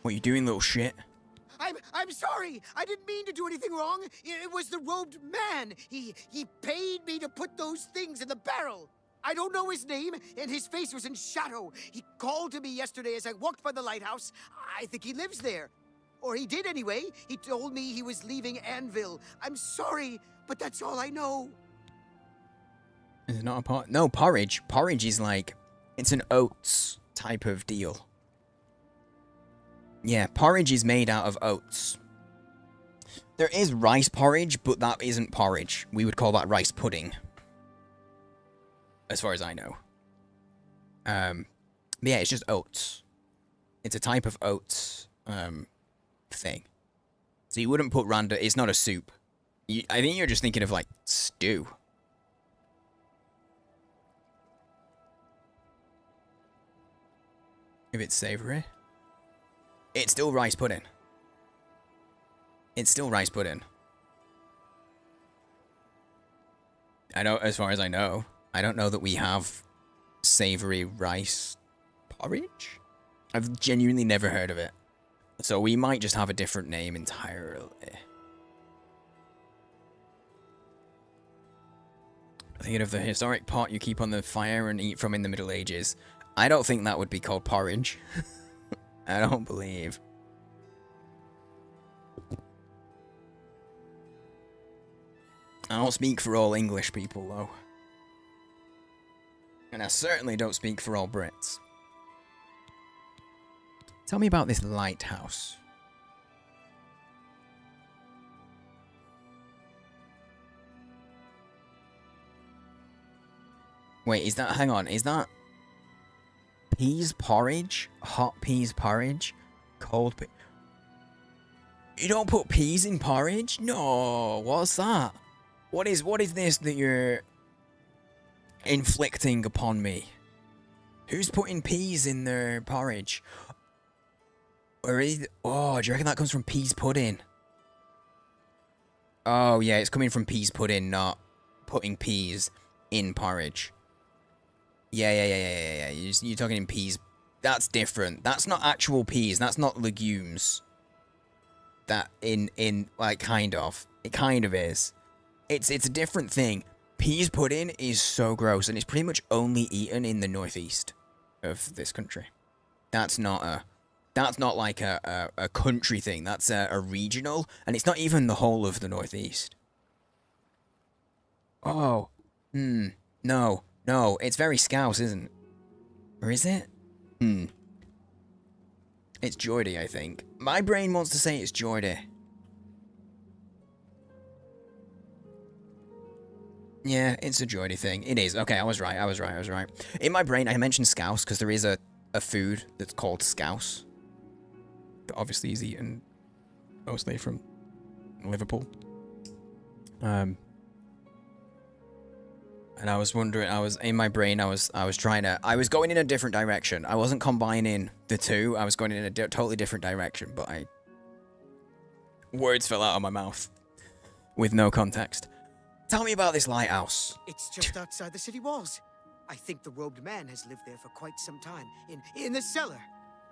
What you doing, little shit? I'm sorry. I didn't mean to do anything wrong. It was the robed man. He paid me to put those things in the barrel. I don't know his name, and his face was in shadow. He called to me yesterday as I walked by the lighthouse. I think he lives there. Or he did anyway. He told me he was leaving Anvil. I'm sorry, but that's all I know. Is it not a pot? No, porridge. Porridge is like, it's an oats type of deal. Yeah, porridge is made out of oats. There is rice porridge, but that isn't porridge. We would call that rice pudding. As far as I know. But yeah, it's just oats. It's a type of oats thing. So you wouldn't put random... It's not a soup. I think you're just thinking of like stew. If it's savory. It's still rice pudding. It's still rice pudding. I don't, as far as I know. I don't know that we have savory rice porridge. I've genuinely never heard of it. So we might just have a different name entirely. Thinking of the historic pot you keep on the fire and eat from in the Middle Ages. I don't think that would be called porridge. I don't believe. I don't speak for all English people, though. And I certainly don't speak for all Brits. Tell me about this lighthouse. Wait, is that... Hang on, is that... peas porridge? Hot peas porridge? Cold pe... You don't put peas in porridge? No, what's that? What is this that you're... inflicting upon me? Who's putting peas in their porridge? Or is... Oh, do you reckon that comes from peas pudding? Oh, yeah, it's coming from peas pudding, not putting peas in porridge. Yeah. You're talking in peas. That's different. That's not actual peas. That's not legumes. That like, kind of. It kind of is. It's a different thing. Peas pudding is so gross, and it's pretty much only eaten in the northeast of this country. That's not like a country thing. That's a regional, and it's not even the whole of the northeast. Oh. No, it's very Scouse, isn't it? Or is it? It's Geordie, I think. My brain wants to say it's Geordie. Yeah, it's a Geordie thing. It is. Okay, I was right. In my brain, I mentioned Scouse because there is a food that's called Scouse. That obviously is eaten mostly from Liverpool. And I was wondering, in my brain, I was going in a different direction. I wasn't combining the two. I was going in a totally different direction, but words fell out of my mouth with no context. Tell me about this lighthouse. It's just outside the city walls. I think the robed man has lived there for quite some time, in the cellar.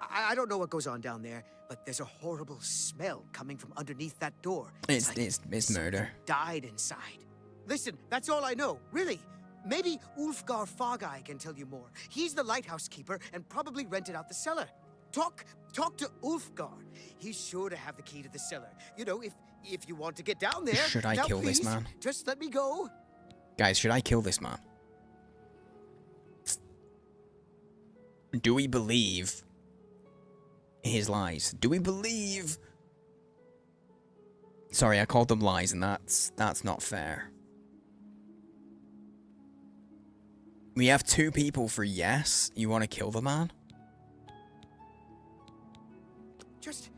I don't know what goes on down there, but there's a horrible smell coming from underneath that door. It's murder. Died inside. Listen, that's all I know, really. Maybe Ulfgar Fogeye can tell you more. He's the lighthouse keeper and probably rented out the cellar. Talk to Ulfgar. He's sure to have the key to the cellar. You know, if you want to get down there. Should I kill this man? Just let me go. Guys, should I kill this man? Do we believe his lies? Do we believe... Sorry, I called them lies, and that's not fair. We have 2 people for yes. You want to kill the man? Just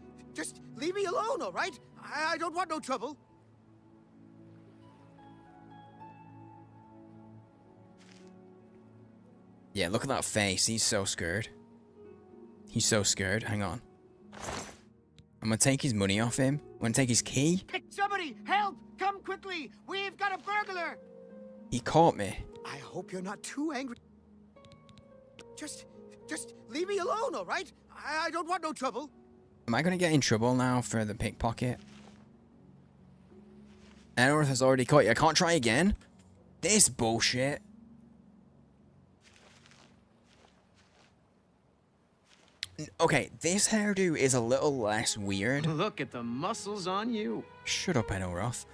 leave me alone, all right? I don't want no trouble. Yeah, look at that face. He's so scared. He's so scared. Hang on. I'm gonna take his money off him. I'm gonna take his key. Somebody, help! Come quickly! We've got a burglar! He caught me. I hope you're not too angry. Just leave me alone, all right? I don't want no trouble. Am I gonna get in trouble now for the pickpocket? Enworth has already caught you. I can't try again? This bullshit. Okay, this hairdo is a little less weird. Look at the muscles on you. Shut up, Enworth.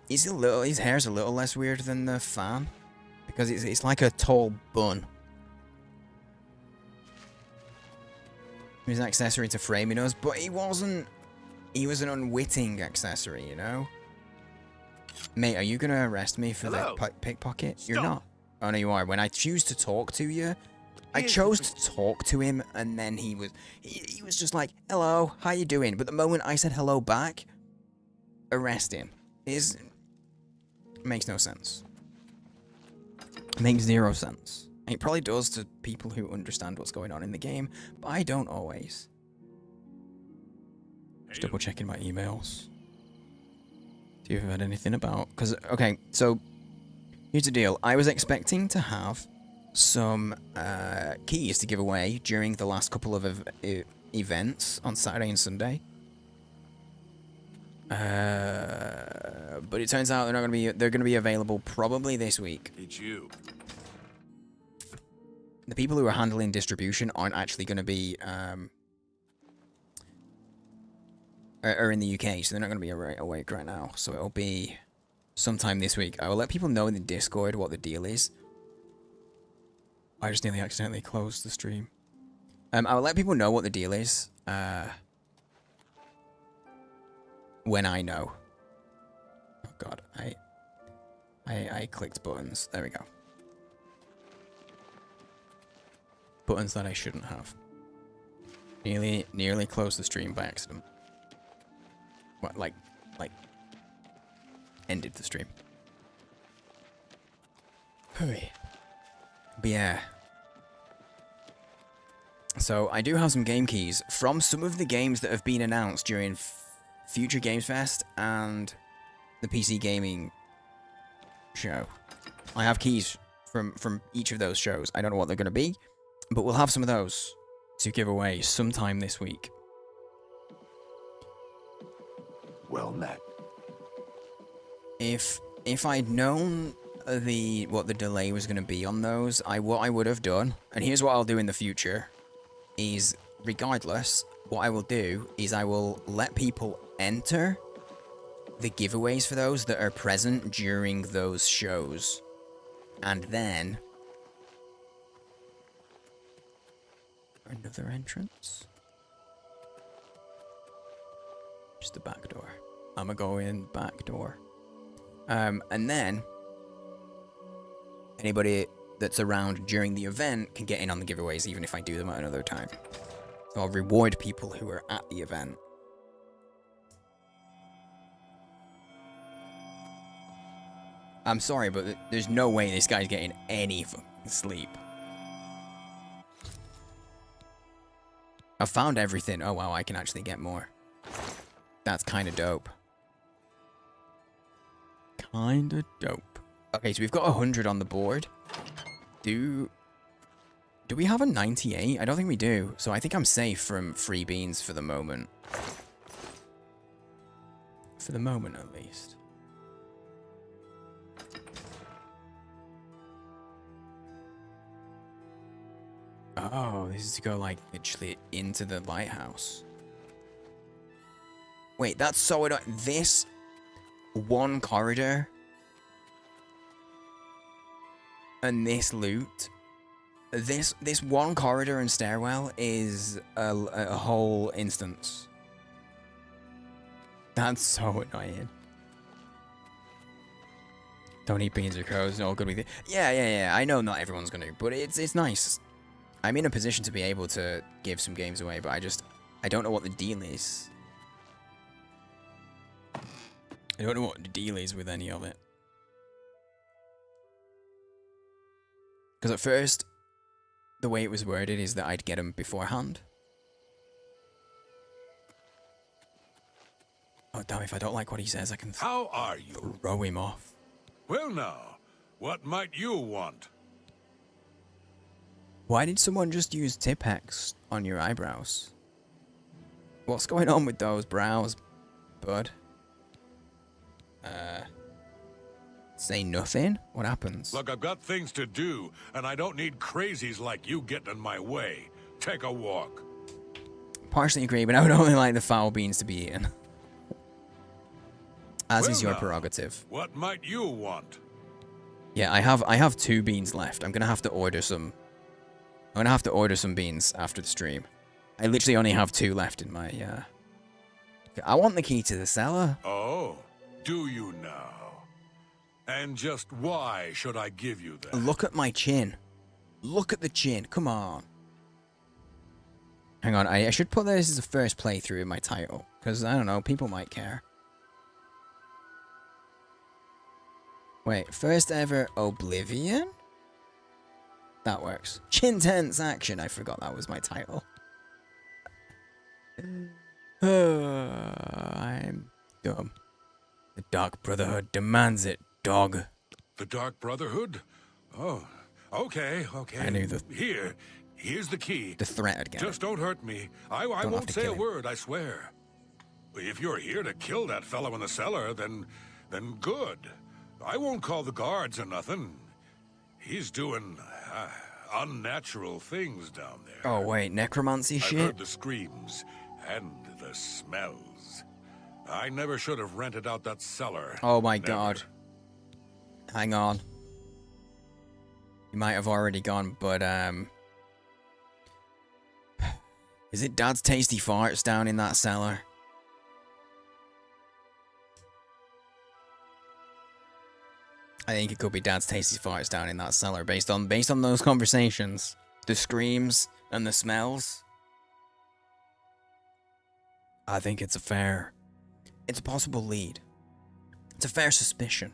His hair's a little less weird than the fan. Because it's like a tall bun. He was an accessory to framing us, but he wasn't. He was an unwitting accessory, you know? Mate, are you gonna arrest me for the pickpocket? Stop. You're not. Oh, no, you are. When I choose to talk to you, I chose to talk to him, and then he was just like, hello, how you doing? But the moment I said hello back, arrest him. Makes no sense. Makes 0 sense. It probably does to people who understand what's going on in the game, but I don't always. Just double checking my emails. Do you have heard anything about? Because, okay, so here's the deal. I was expecting to have some keys to give away during the last couple of events on Saturday and Sunday. But it turns out they're not going to be. They're going to be available probably this week. It's you. The people who are handling distribution aren't actually going to be are in the UK, so they're not going to be awake right now. So it'll be sometime this week. I will let people know in the Discord what the deal is. I just nearly accidentally closed the stream. I will let people know what the deal is when I know. Oh god, I clicked buttons. There we go. Buttons that I shouldn't have. Nearly closed the stream by accident. What, like ended the stream. Hurry. But yeah. So I do have some game keys from some of the games that have been announced during Future Games Fest and the PC Gaming show. I have keys from each of those shows. I don't know what they're going to be, but we'll have some of those to give away sometime this week. Well met. If I'd known what the delay was going to be on those, what I would have done, and here's what I'll do in the future, is regardless, what I will do is I will let people enter the giveaways for those that are present during those shows, and then another entrance. Just the back door. I'ma go in back door. And then anybody that's around during the event can get in on the giveaways, even if I do them at another time. So I'll reward people who are at the event. I'm sorry, but there's no way this guy's getting any sleep. I found everything. Oh wow, I can actually get more. That's kind of dope. Kinda dope. Okay, so we've got 100 on the board. Do we have a 98? I don't think we do. So I think I'm safe from free beans for the moment. For the moment, at least. Oh, this is to go, like, literally into the lighthouse. Wait, that's so annoying. This one corridor and this loot, this one corridor and stairwell is a whole instance. That's so annoying. Don't eat beans or crows. No good with it. Yeah. I know not everyone's gonna, but it's nice. I'm in a position to be able to give some games away, but I don't know what the deal is. I don't know what the deal is with any of it. Because at first, the way it was worded is that I'd get them beforehand. Oh damn, if I don't like what he says, I can How are you? throw him off. Well now, what might you want? Why did someone just use Tipex on your eyebrows? What's going on with those brows, bud? Say nothing? What happens? Look, I've got things to do, and I don't need crazies like you getting in my way. Take a walk. Partially agree, but I would only like the foul beans to be eaten. As Well is your now, prerogative. What might you want? Yeah, I have 2 beans left. I'm gonna have to order some. I'm gonna have to order some beans after the stream. I literally only have 2 left in my. I want the key to the cellar. Oh, do you now? And just why should I give you that? Look at my chin. Look at the chin. Come on. Hang on. I should put this as a first playthrough in my title, because I don't know. People might care. Wait, first ever Oblivion? That works. Chin tense action. I forgot that was my title. I'm dumb. The Dark Brotherhood demands it, dog. The Dark Brotherhood? Oh, okay. I knew Here's the key. the threat again. Just don't hurt me. I have won't to say kill a him. word, I swear. If you're here to kill that fellow in the cellar, then good. I won't call the guards or nothing. He's doing unnatural things down there. Oh wait, necromancy I've shit? heard the screams and the smells. I never should have rented out that cellar. Oh my Never. god. Hang on. You might have already gone, but is it Dad's tasty farts down in that cellar? I think it could be Dad's tasty farts down in that cellar based on those conversations. The screams and the smells. I think it's a possible lead. It's a fair suspicion.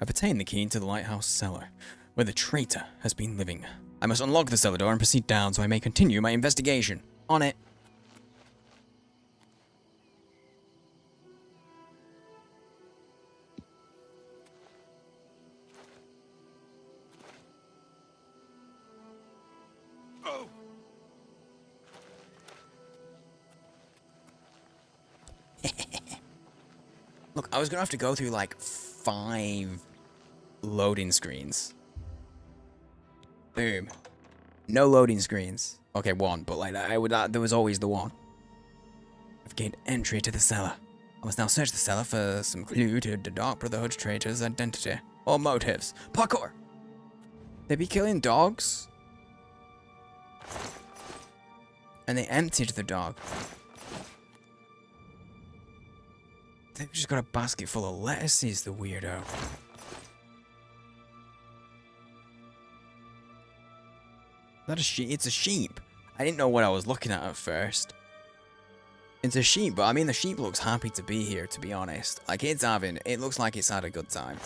I've obtained the key to the lighthouse cellar, where the traitor has been living. I must unlock the cellar door and proceed down so I may continue my investigation. On it. Oh. Look, I was gonna have to go through like 5 loading screens. Boom. No loading screens. Okay, 1, but like there was always the one. I've gained entry to the cellar. I must now search the cellar for some clue to the Dark Brotherhood's traitor's identity or motives. Parkour. They be killing dogs? And they emptied the dog. They've just got a basket full of lettuces, the weirdo. That a sheep? It's a sheep. I didn't know what I was looking at first. It's a sheep, but I mean the sheep looks happy to be here, to be honest. Like it looks like it's had a good time.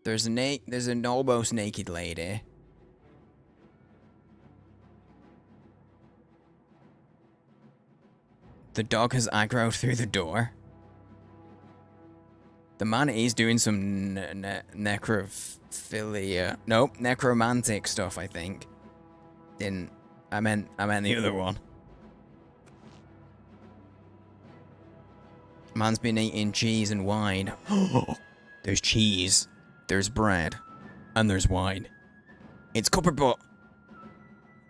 There's an almost naked lady. The dog has aggroed through the door. The man is doing some necrophilia. Nope, necromantic stuff, I think. I meant the other one. Man's been eating cheese and wine. There's cheese, there's bread, and there's wine. It's Copperbutt.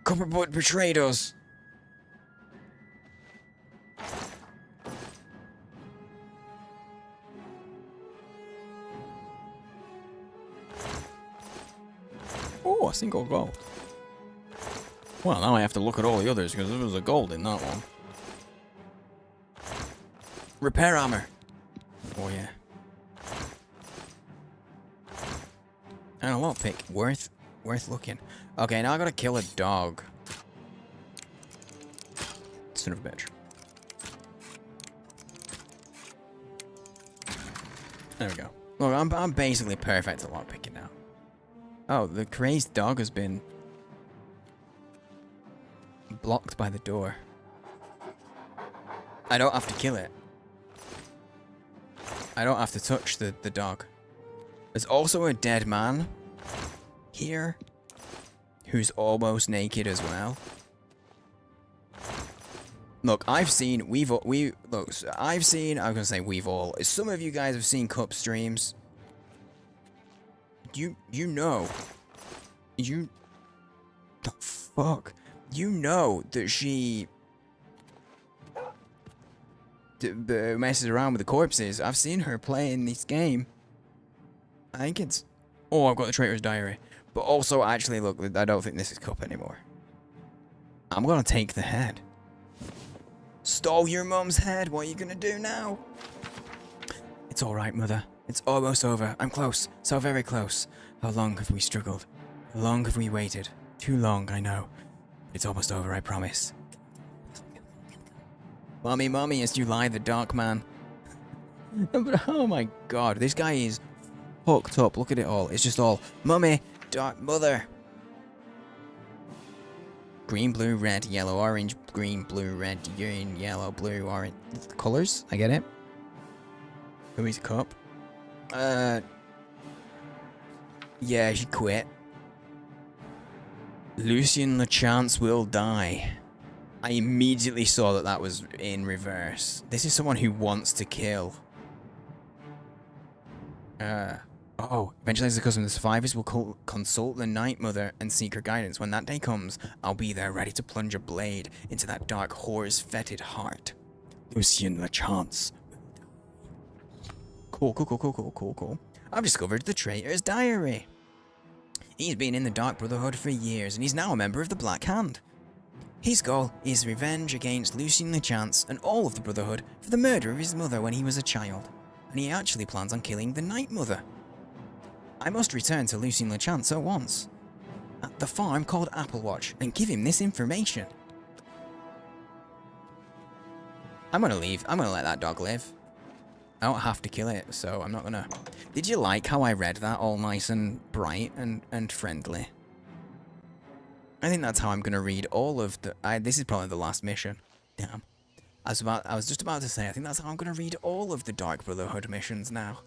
Copperbutt betrayed us. Oh, a single gold. Well, now I have to look at all the others because there was a gold in that one. Repair armor. Oh yeah. And a lockpick. Worth looking. Okay, now I gotta kill a dog. Son of a bitch. There we go. Look, I'm basically perfect at lockpicking now. Oh, the crazed dog has been blocked by the door. I don't have to kill it. I don't have to touch the dog. There's also a dead man here who's almost naked as well. Look, I've seen, I was gonna say we've all, some of you guys have seen Cup streams. You know, the fuck, you know that she messes around with the corpses. I've seen her play in this game. I think it's, oh, I've got the Traitor's Diary. But also, actually, look, I don't think this is Cup anymore. I'm gonna take the head. Stole your mum's head, what are you gonna do now? It's alright, Mother. It's almost over. I'm close. So very close. How long have we struggled? How long have we waited? Too long, I know. It's almost over, I promise. Mommy, mommy, as you lie, the dark man. But oh my god, this guy is hooked up. Look at it all. It's just all, mummy, dark mother. Green, blue, red, yellow, orange, green, blue, red, green, yellow, blue, orange. Colors? I get it. Louis Cup. Yeah, she quit. Lucien LeChance will die. I immediately saw that that was in reverse. This is someone who wants to kill. Oh, eventually as the custom, the survivors will consult the Night Mother and seek her guidance. When that day comes, I'll be there ready to plunge a blade into that dark whore's fetid heart. Lucien LeChance. Cool. I've discovered the traitor's diary. He's been in the Dark Brotherhood for years, and he's now a member of the Black Hand. His goal is revenge against Lucien LeChance and all of the Brotherhood for the murder of his mother when he was a child, and he actually plans on killing the Night Mother. I must return to Lucien LeChance at once, at the farm called Applewatch, and give him this information. I'm gonna leave. I'm gonna let that dog live. I don't have to kill it, so I'm not gonna... Did you like how I read that all nice and bright and friendly? I think that's how I'm gonna read all of the... this is probably the last mission. Damn. I was just about to say, I think that's how I'm gonna read all of the Dark Brotherhood missions now.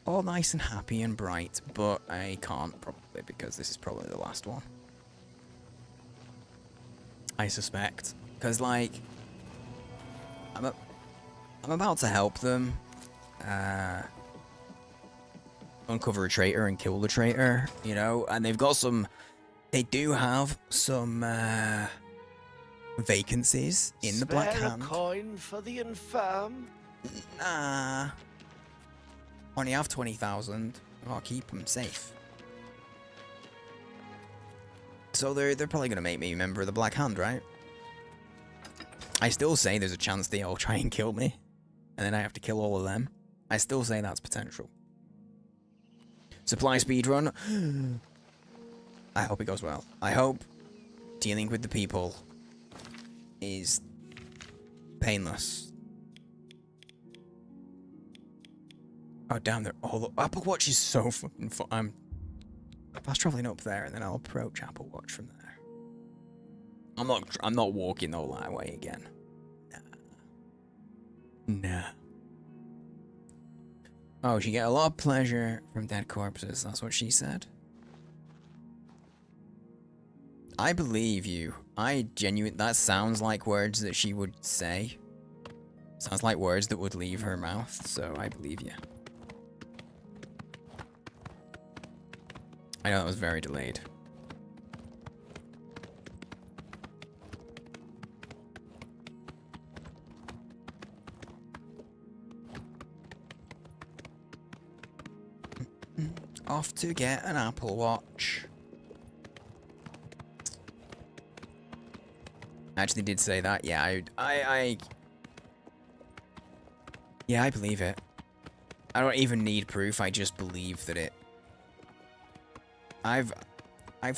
All nice and happy and bright, but I can't probably because this is probably the last one. I suspect. Because, like... I'm about to help them uncover a traitor and kill the traitor, you know, and they've got some... They do have some vacancies in the Black Hand. A coin for the infirm? Nah. Only have 20,000. I'll keep them safe. So they're probably gonna make me a member of the Black Hand, right? I still say there's a chance they all try and kill me, and then I have to kill all of them. I still say that's potential. Supply speedrun. I hope it goes well. I hope dealing with the people is painless. Oh damn, they're all... Apple Watch is so fucking fun. I'm fast traveling up there, and then I'll approach Apple Watch from there. I'm not walking all that way again. Nah. Oh, she get a lot of pleasure from dead corpses. That's what she said. I believe you. That sounds like words that she would say. Sounds like words that would leave her mouth, so I believe you. I know that was very delayed. Off to get an Apple Watch. I actually did say that. Yeah, yeah, I believe it. I don't even need proof. I just believe that it. I've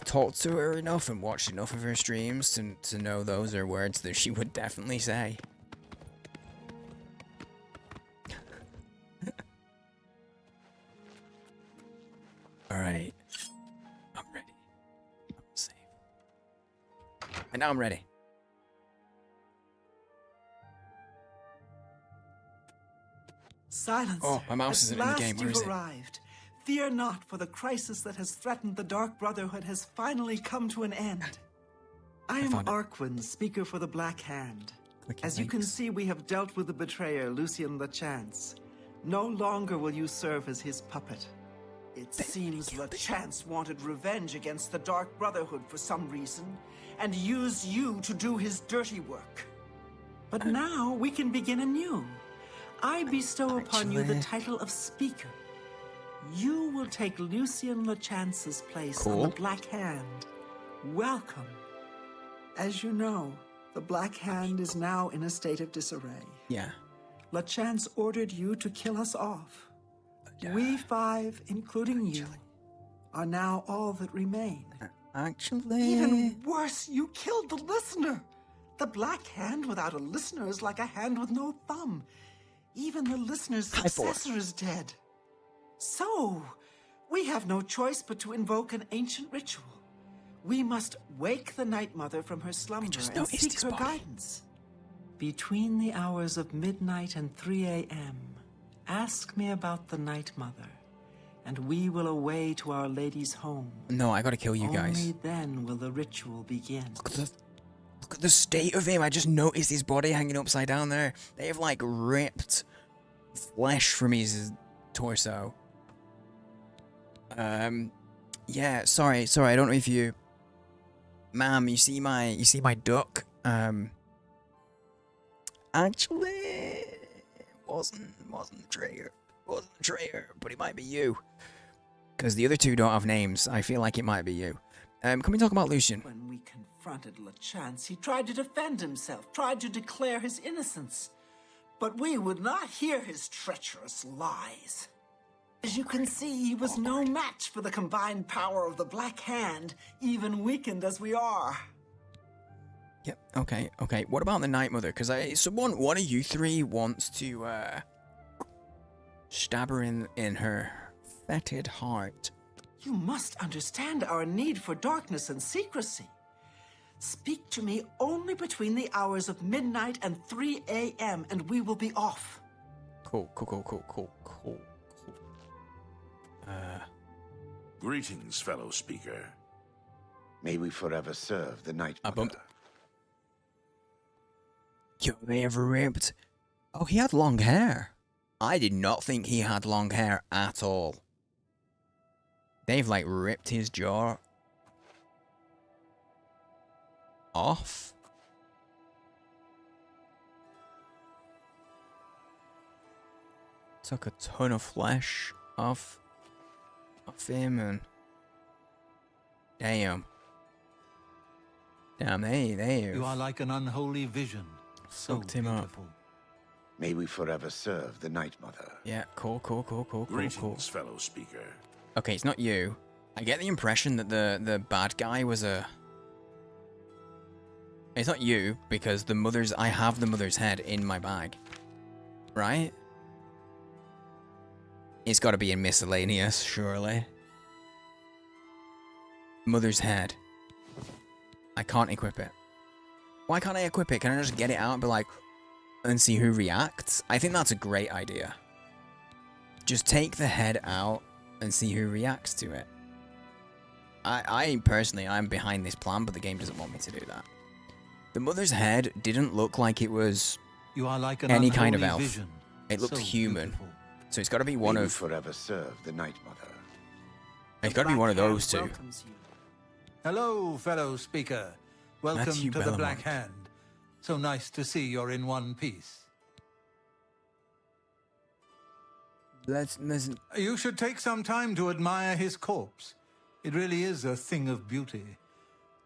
talked to her enough and watched enough of her streams to know those are words that she would definitely say. Alright. I'm ready. I'm safe. And now I'm ready. Silence. Oh, my mouse isn't in the game. Where is it? Arrived. Fear not, for the crisis that has threatened the Dark Brotherhood has finally come to an end. I am Arquin, speaker for the Black Hand. As you can see, we have dealt with the betrayer, Lucien LeChance. No longer will you serve as his puppet. It seems LeChance wanted revenge against the Dark Brotherhood for some reason, and used you to do his dirty work. But now we can begin anew. I bestow upon you the title of Speaker. You will take Lucien LeChance's place on the Black Hand. Welcome. As you know, the Black Hand is now in a state of disarray. Yeah. LeChance ordered you to kill us off. Yeah. We five, including you, are now all that remain. Actually... Even worse, you killed the listener. The Black Hand without a listener is like a hand with no thumb. Even the listener's successor is dead. So, We have no choice but to invoke an ancient ritual. We must wake the Night Mother from her slumber and seek her guidance. Between the hours of midnight and 3 a.m., ask me about the Night Mother, and we will away to Our Lady's home. No, I gotta kill you guys. Only then will the ritual begin. Look at the state of him. I just noticed his body hanging upside down there. They have, like, ripped flesh from his torso. Yeah, sorry, I don't know if you... Ma'am, you see my duck? Actually, it wasn't the traitor. Wasn't the traitor, but it might be you. Because the other two don't have names. I feel like it might be you. Can we talk about Lucian? When we confronted LeChance, he tried to defend himself, tried to declare his innocence. But we would not hear his treacherous lies. As you can see, he was no match for the combined power of the Black Hand, even weakened as we are. Yep, okay. What about the Night Mother? Because one of you three wants to, stab her in her fetid heart. You must understand our need for darkness and secrecy. Speak to me only between the hours of midnight and 3 a.m. and we will be off. Cool. Greetings, fellow speaker. May we forever serve the Night Mother. Yo, they ever ripped? Oh, he had long hair. I did not think he had long hair at all. They've, like, ripped his jaw off. Took a ton of flesh off him and... Damn, they You are like an unholy vision. So fucked him up. May we forever serve the Night Mother. Yeah, cool. Greetings, fellow speaker. Okay, it's not you. I get the impression that the bad guy was a... It's not you, because I have the mother's head in my bag. Right? It's gotta be in miscellaneous, surely. Mother's head. I can't equip it. Why can't I equip it? Can I just get it out and be like... and see who reacts? I think that's a great idea. Just take the head out and see who reacts to it. I personally, I'm behind this plan, but the game doesn't want me to do that. The mother's head didn't look like it was you are like an any kind of elf. Vision. It looked So human. beautiful. So it's got to be one May we of... forever serve the Night Mother. It's got to be one of those two. Hello, fellow speaker. Welcome That's you, to the Bellamont. Black Hand. So nice to see you're in one piece. Listen. You should take some time to admire his corpse. It really is a thing of beauty.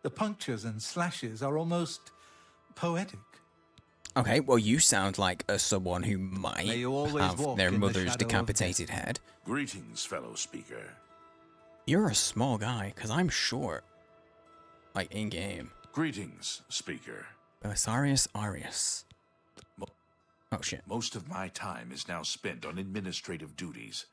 The punctures and slashes are almost poetic. Okay, well, you sound like someone who might May you always have walk their in the mother's shadow of decapitated head. Greetings, fellow speaker. You're a small guy, because I'm short. Like, in-game. Greetings, speaker. Belisarius Arius. Oh, shit. Most of my time is now spent on administrative duties.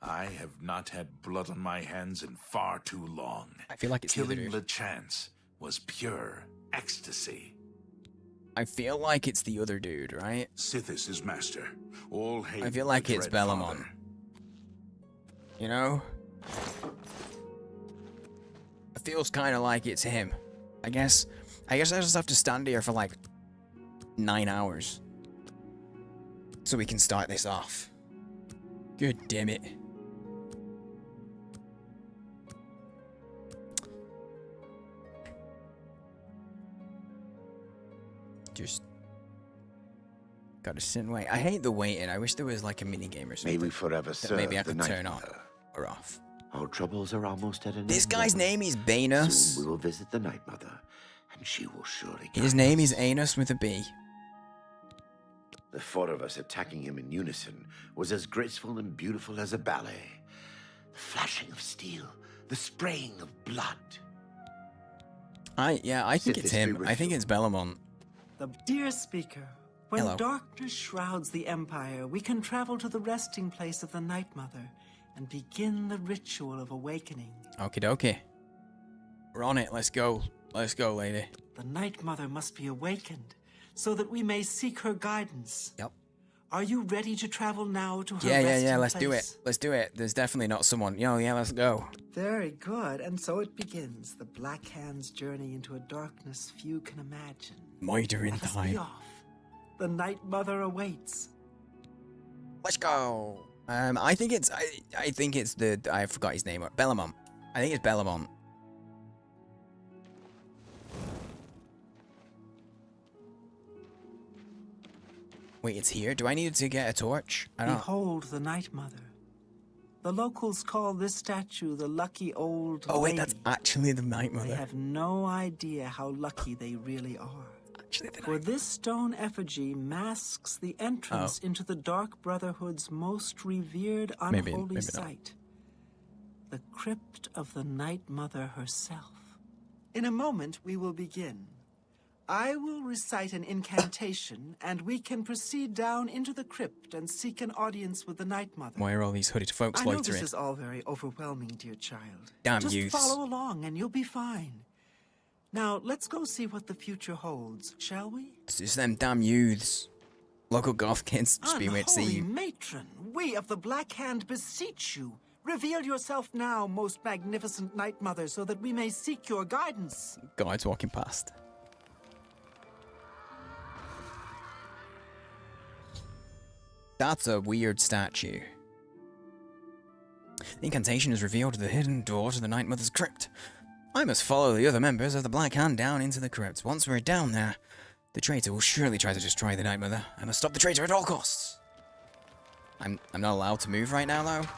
I have not had blood on my hands in far too long. I feel like it's the other Killing dude. LeChance was pure ecstasy. I feel like it's the other dude, right? Sithis is master. All hail I feel like the it's Dread Bellamont. Father. You know? It feels kind of like it's him. I guess I just have to stand here for like 9 hours. So we can start this off. Good damn it. Just gotta sit and wait. I hate the waiting. I wish there was like a mini game or May something we forever that serve maybe I the could Night turn on Mother. or off. Our troubles are almost at an end. This guy's Mother. name is Banus. Soon we will visit the Night Mother, and she will surely His guide name us. is Anus with a B. The four of us attacking him in unison was as graceful and beautiful as a ballet. The flashing of steel, the spraying of blood. I think Sith it's is him. I spiritual. think it's Bellamont. The dear speaker, when Hello. darkness shrouds the Empire, we can travel to the resting place of the Night Mother and begin the ritual of awakening. Okie dokie. We're on it. Let's go. Let's go, lady. The Night Mother must be awakened so that we may seek her guidance. Yep. Are you ready to travel now to her Yeah. resting Let's do it. place? Let's do it. There's definitely not someone. Yeah, let's go. Very good. And so it begins, the Black Hand's journey into a darkness few can imagine. Miter in Let us be time. off. The Night Mother awaits. Let's go. I think it's the I forgot his name. Bellamont. I think it's Bellamont. Wait, it's here? Do I need to get a torch? I don't. Behold the Night Mother. The locals call this statue the lucky old Oh wait, lady. that's actually the Night They Mother. have no idea how lucky they really are. Actually, the For Night. this stone effigy masks the entrance into the Dark Brotherhood's most revered Maybe unholy not. site. The crypt of the Night Mother herself. In a moment, we will begin. I will recite an incantation, and we can proceed down into the crypt and seek an audience with the Night Mother. Why are all these hooded folks I know loitering? this is all very overwhelming, dear child. Damn Just youths. follow along, and you'll be fine. Now, let's go see what the future holds, shall we? It's just them damn youths. Local goth kids just being weird to see Unholy you. matron, we of the Black Hand beseech you. Reveal yourself now, most magnificent Night Mother, so that we may seek your guidance. Guards walking past. That's a weird statue. The incantation has revealed the hidden door to the Night Mother's crypt. I must follow the other members of the Black Hand down into the crypt. Once we're down there, the traitor will surely try to destroy the Night Mother. I must stop the traitor at all costs. I'm not allowed to move right now, though.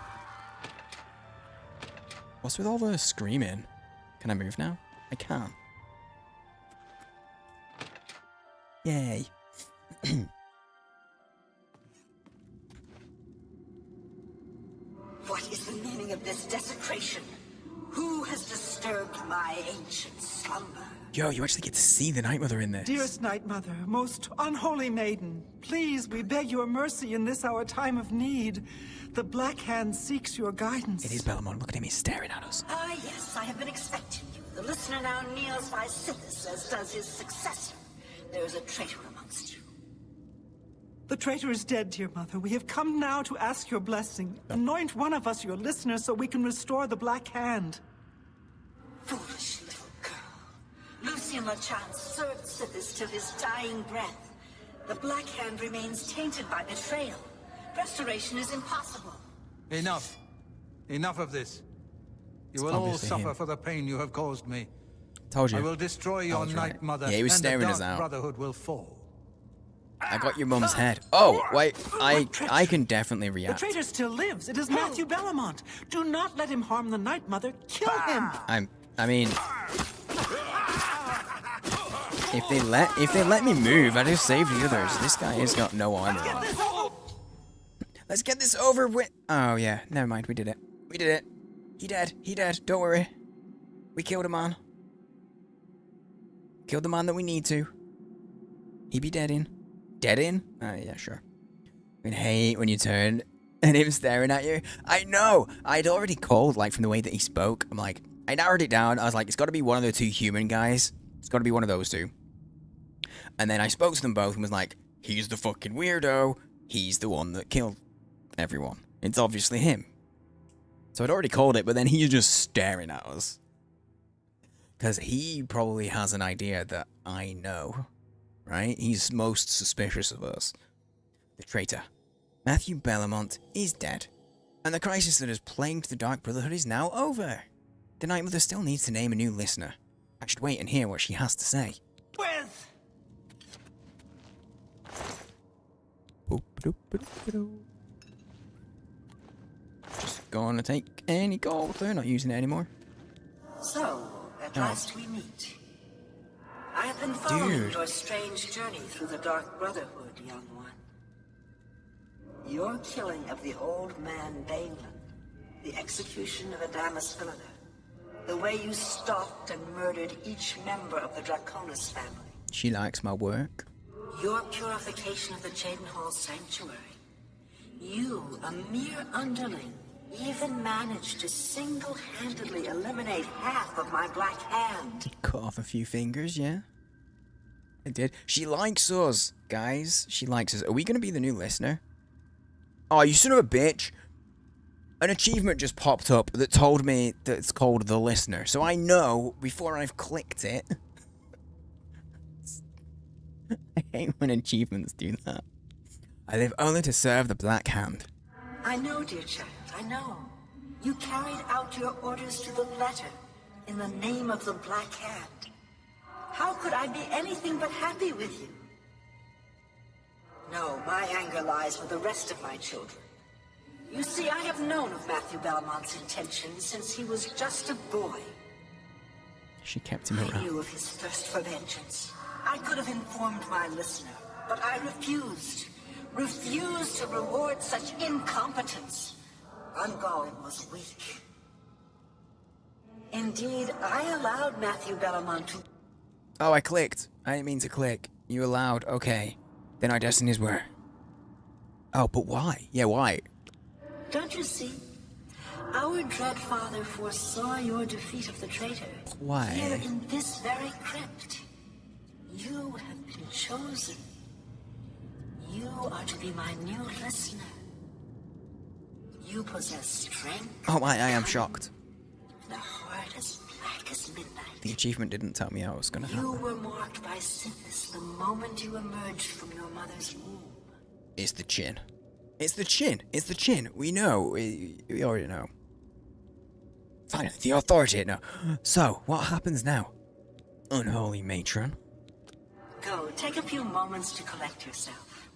What's with all the screaming? Can I move now? I can. Yay. What is the meaning of this desecration? Who has disturbed my ancient slumber? Yo, you actually get to see the Night Mother in this. Dearest Night Mother, most unholy maiden, please, we beg your mercy in this our time of need. The Black Hand seeks your guidance. It is Bellamont. Look at him, he's staring at us. Ah, yes, I have been expecting you. The listener now kneels by Sithis, as does his successor. There is a traitor amongst you. The traitor is dead, dear mother. We have come now to ask your blessing. Anoint one of us your listener so we can restore the Black Hand. Foolish little girl. Lucien Lachance served Sithis till his dying breath. The Black Hand remains tainted by betrayal. Restoration is impossible. Enough. Enough of this. You will all obviously suffer him. for the pain you have caused me. Told you. I will destroy your was Night right. Mother, Yeah, he was and the staring Dark us out. Brotherhood will fall. I got your mum's head. Oh, wait. I can definitely The react. traitor still lives. It is Matthew Bellamont. Do not let him harm the Night Mother. Kill him. I mean, if they let me move, I just save the others. This guy has got no armor on. Let's get this over with. Oh yeah, never mind. We did it. We did it. He dead. He dead. Don't worry. We killed a man. Killed the man that we need to. He be dead in. Dead in? Yeah, sure. I hate when you turn and him staring at you. I know. I'd already called, like, from the way that he spoke. I'm like, I narrowed it down. I was like, it's got to be one of the two human guys. It's got to be one of those two. And then I spoke to them both and was like, he's the fucking weirdo. He's the one that killed everyone. It's obviously him. So I'd already called it, but then he's just staring at us. Because he probably has an idea that I know. Right? He's most suspicious of us. The traitor. Matthew Bellamont is dead. And the crisis that has plagued the Dark Brotherhood is now over. The Night Mother still needs to name a new listener. I should wait and hear what she has to say. With Just gonna take any gold. They're not using it anymore. So, at last we meet. I have been following Dude. your strange journey through the Dark Brotherhood, young one. Your killing of the old man Balin, the execution of Adamus Villager, the way you stalked and murdered each member of the Draconis family, She likes my work. your purification of the Jadenhall Sanctuary. You, a mere underling, even managed to single-handedly eliminate half of my Black Hand. Cut off a few fingers, yeah. I did. She likes us, guys. She likes us. Are we going to be the new listener? Oh, you son of a bitch. An achievement just popped up that told me that it's called The Listener. So I know before I've clicked it. I hate when achievements do that. I live only to serve the Black Hand. I know, dear child, I know. You carried out your orders to the letter in the name of the Black Hand. How could I be anything but happy with you? No, my anger lies with the rest of my children. You see, I have known of Matthew Belmont's intentions since he was just a boy. She kept him around. I knew of his thirst for vengeance. I could have informed my listener, but I refused. Refused to reward such incompetence. Ungawin was weak. Indeed, I allowed Matthew Belmont to... Oh, I clicked. I didn't mean to click. You allowed. Okay. Then our destinies were. Oh, but why? Yeah, why? Don't you see? Our dread father foresaw your defeat of the traitor. Why? Here in this very crypt. You have been chosen. You are to be my new listener. You possess strength. Oh, I am shocked. The heart as black as midnight. The achievement didn't tell me how it was going to happen. You were marked by sickness the moment you emerged from your mother's womb. It's the chin. It's the chin. It's the chin. We know. We already know. Fine. The authority now. So, what happens now? Unholy matron. Go, take a few moments to collect yourself.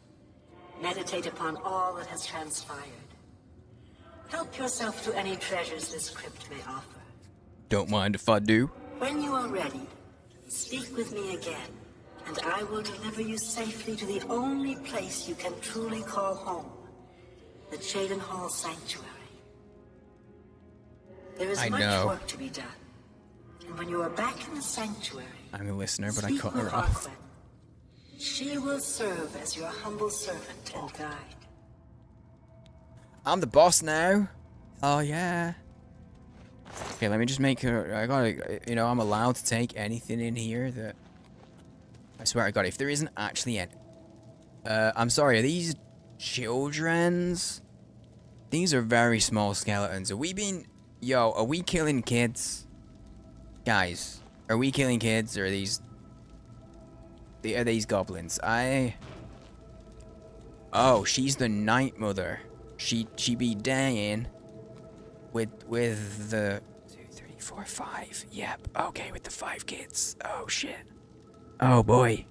Meditate upon all that has transpired. Help yourself to any treasures this crypt may offer. Don't mind if I do. When you are ready, speak with me again, and I will deliver you safely to the only place you can truly call home, the Jaden Hall Sanctuary. There is much work to be done, and when you are back in the sanctuary, I'm a listener, but I cut her off. She will serve as your humble servant and guide. I'm the boss now. Oh, yeah. Okay, let me just make her... I gotta... You know, I'm allowed to take anything in here that... I swear to God, if there isn't actually any... I'm sorry, are these children's? These are very small skeletons. Are we being... Yo, are we killing kids? Guys, are we killing kids, or are these... Are these goblins? Oh, she's the Night Mother. She be dying with the 2, 3, 4, 5. Yep. Okay, with the 5 kids. Oh shit. Oh boy.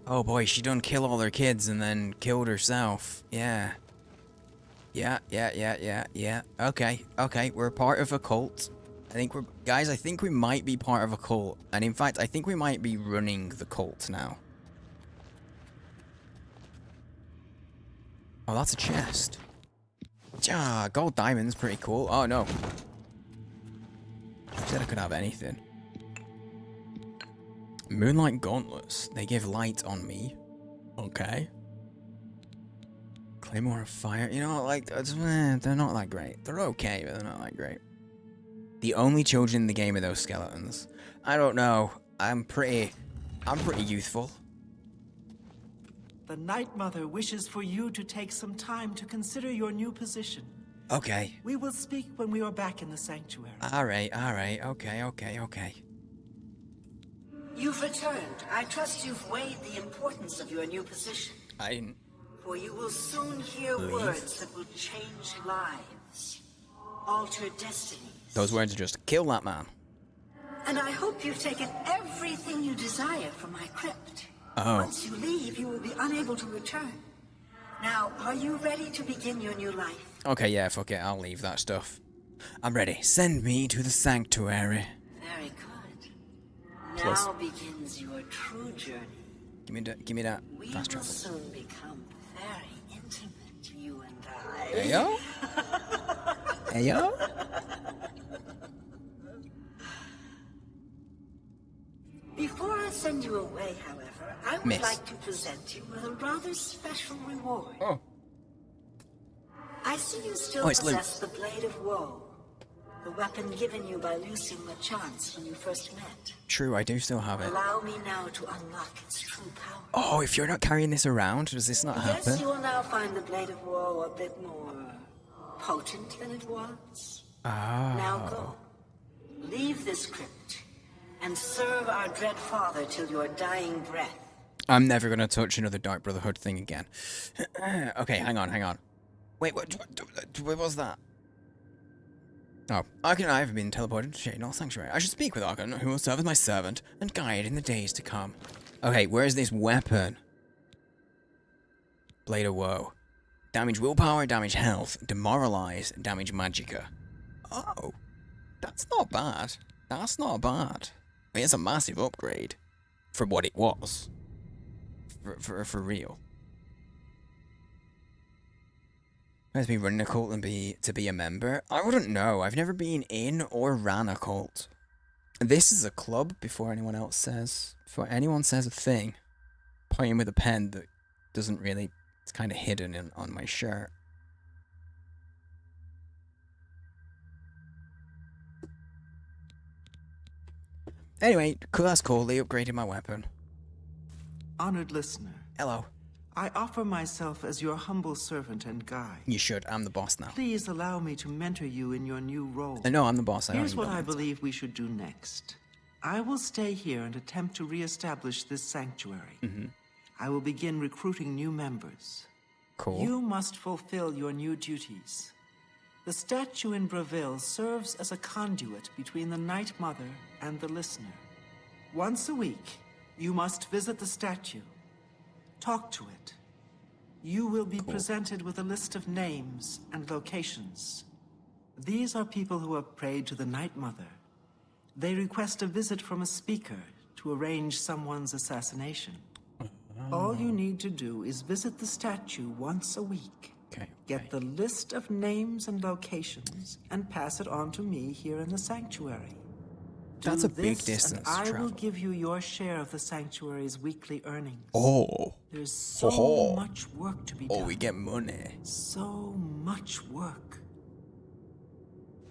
Oh boy, she done kill all her kids and then killed herself. Yeah. Yeah. Okay, we're part of a cult. Guys, I think we might be part of a cult. And in fact, I think we might be running the cult now. Oh, that's a chest. Yeah, gold diamond's pretty cool. Oh, no. I said I could have anything. Moonlight gauntlets. They give light on me. Okay. Claymore of fire. You know, like, they're not that great. They're okay, but they're not that great. The only children in the game are those skeletons. I don't know. I'm pretty youthful. The Night Mother wishes for you to take some time to consider your new position. Okay. We will speak when we are back in the sanctuary. Alright. Okay. You've returned. I trust you've weighed the importance of your new position. I didn't... For you will soon hear words that will change lives. Alter destinies. Those words are just kill that man. And I hope you've taken everything you desire from my crypt. Oh. Once you leave, you will be unable to return. Now, are you ready to begin your new life? Okay, yeah, fuck it. I'll leave that stuff. I'm ready. Send me to the sanctuary. Very good. Plus. Now begins your true journey. Give me that We fast will travel. soon become very intimate, you and I. Heyo? Heyo? Before I send you away, however, I would Miss. like to present you with a rather special reward. Oh. I see you still it's Luke. possess the Blade of Woe, the weapon given you by Lucien LeChance when you first met. True, I do still have it. Allow me now to unlock its true power. Oh, if you're not carrying this around, does this not happen? Yes, you will now find the Blade of Woe a bit more potent than it was. Ah. Now go. Leave this crypt and serve our dread father till your dying breath. I'm never going to touch another Dark Brotherhood thing again. Okay, hang on. Wait, what was that? Oh, Arkan and I have been teleported to Shade North Sanctuary. I should speak with Arkan, who will serve as my servant and guide in the days to come. Okay, where's this weapon? Blade of Woe. Damage willpower, damage health, demoralize, damage magicka. Oh, that's not bad. That's not bad. I mean, it's a massive upgrade from what it was. For real. Has been running a cult and to be a member? I wouldn't know. I've never been in or ran a cult. This is a club before anyone says a thing. Pointing with a pen that doesn't really, it's kind of hidden on my shirt. Anyway, cool, that's cool. They upgraded my weapon. Honored listener. Hello. I offer myself as your humble servant and guide. You should. I'm the boss now. Please allow me to mentor you in your new role. No, I'm the boss. Here's what I believe we should do next. I will stay here and attempt to re-establish this sanctuary. I will begin recruiting new members. Cool. You must fulfill your new duties. The statue in Breville serves as a conduit between the Night Mother and the listener. Once a week, you must visit the statue. Talk to it. You will be presented with a list of names and locations. These are people who have prayed to the Night Mother. They request a visit from a speaker to arrange someone's assassination. All you need to do is visit the statue once a week. Get the list of names and locations and pass it on to me here in the sanctuary. That's a big distance to I travel. will give you your share of the sanctuary's weekly earnings. Oh. There's so much work to be done. Oh, we get money. So much work.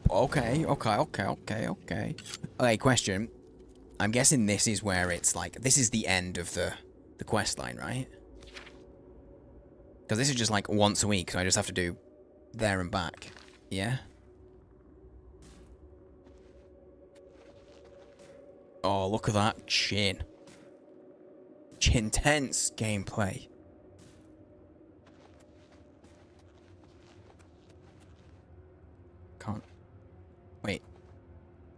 Okay. Okay, question. I'm guessing this is where it's like, this is the end of the quest line, right? Because this is just like once a week, so I just have to do there and back. Yeah? Oh, look at that chin. Intense gameplay. Can't. Wait.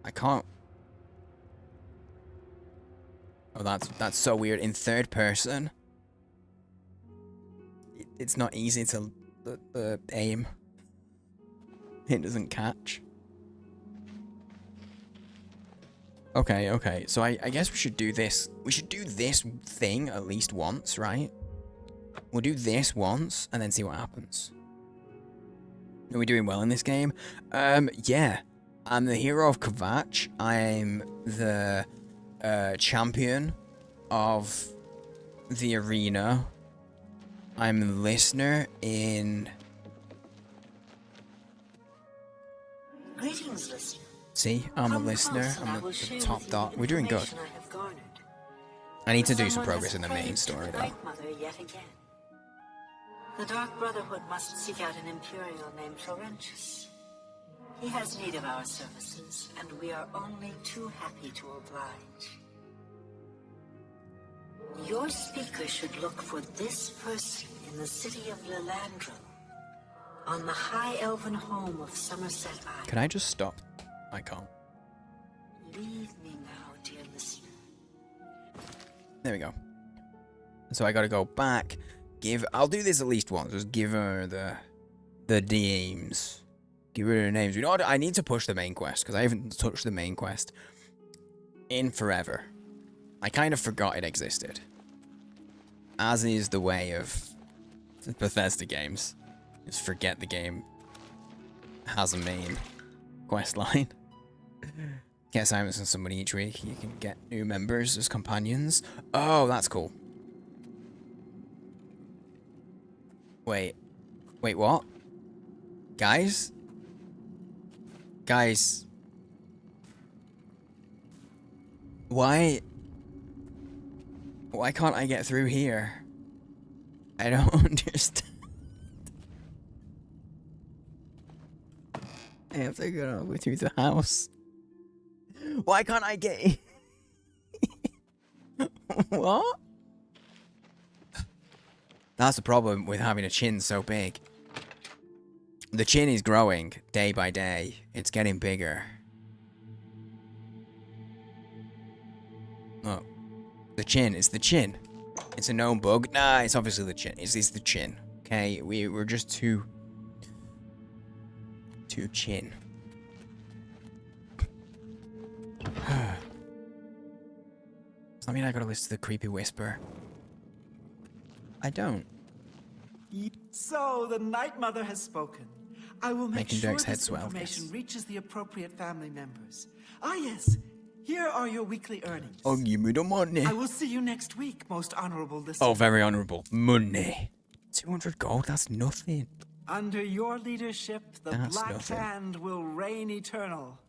I can't. Oh, that's so weird. In third person, it's not easy to aim. It doesn't catch. Okay. So I guess we should do this. We should do this thing at least once, right? We'll do this once and then see what happens. Are we doing well in this game? Yeah. I'm the hero of Kvatch. I'm the champion of the arena. I'm the listener in... Greetings, listener. See, I'm a listener. I'm the top dot. We're doing good. I need to do some progress in the main story, though. The Dark Brotherhood must seek out an Imperial named Florentius. He has need of our services, and we are only too happy to oblige. Your speaker should look for this person in the city of Lilandril, on the high elven home of Somerset Isle. Can I just stop? I can't. Leave me now, dear listener. There we go. So I gotta go back. I'll do this at least once. Just give her the names. Give her the names. You know what? I need to push the main quest because I haven't touched the main quest in forever. I kind of forgot it existed. As is the way of Bethesda games. Just forget the game has a main quest line. Get assignments on somebody each week. You can get new members as companions. Oh, that's cool. Wait, what? Guys? Guys. Why can't I get through here? I don't understand. I have to go all the way through the house. Why can't I get in? What? That's the problem with having a chin so big. The chin is growing day by day. It's getting bigger. Oh. The chin. It's the chin. It's a known bug. Nah, it's obviously the chin. It's the chin. Okay, we're just too chin. Does that mean I gotta listen to the creepy whisper? I don't. So, the Night Mother has spoken. I will make Making sure Dirk's head this swell, information yes. reaches the appropriate family members. Ah, yes. Here are your weekly earnings. Oh, give me the money. I will see you next week, most honorable listener. Oh, very honourable. Money. 200 gold, that's nothing. Under your leadership, the That's Black nothing. Hand will reign eternal.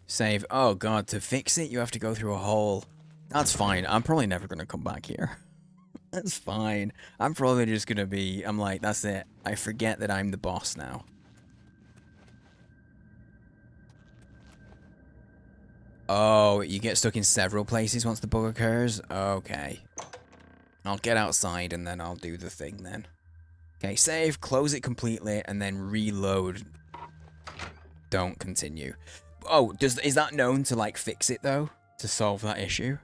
Save. Oh, God, to fix it, you have to go through a hole. That's fine. I'm probably never going to come back here. That's fine. I'm probably just going to be... I'm like, that's it. I forget that I'm the boss now. Oh, you get stuck in several places once the bug occurs? Okay. I'll get outside and then I'll do the thing then. Okay, save, close it completely, and then reload. Don't continue. Oh, is that known to, like, fix it, though? To solve that issue?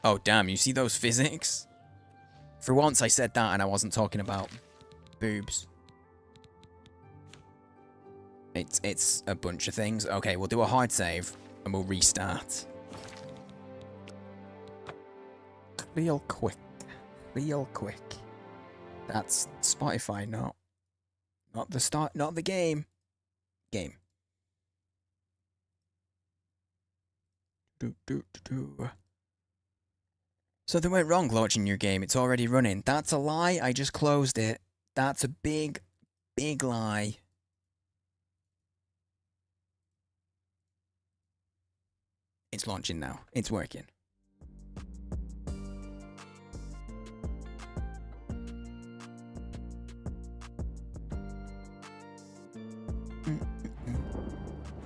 Oh, damn, you see those physics? For once I said that and I wasn't talking about boobs. It's a bunch of things. Okay, we'll do a hard save and we'll restart. Real quick. Real quick. That's Spotify, not the start, not the game. Game. Something went wrong launching your game. It's already running. That's a lie. I just closed it. That's a big, big lie. It's launching now. It's working.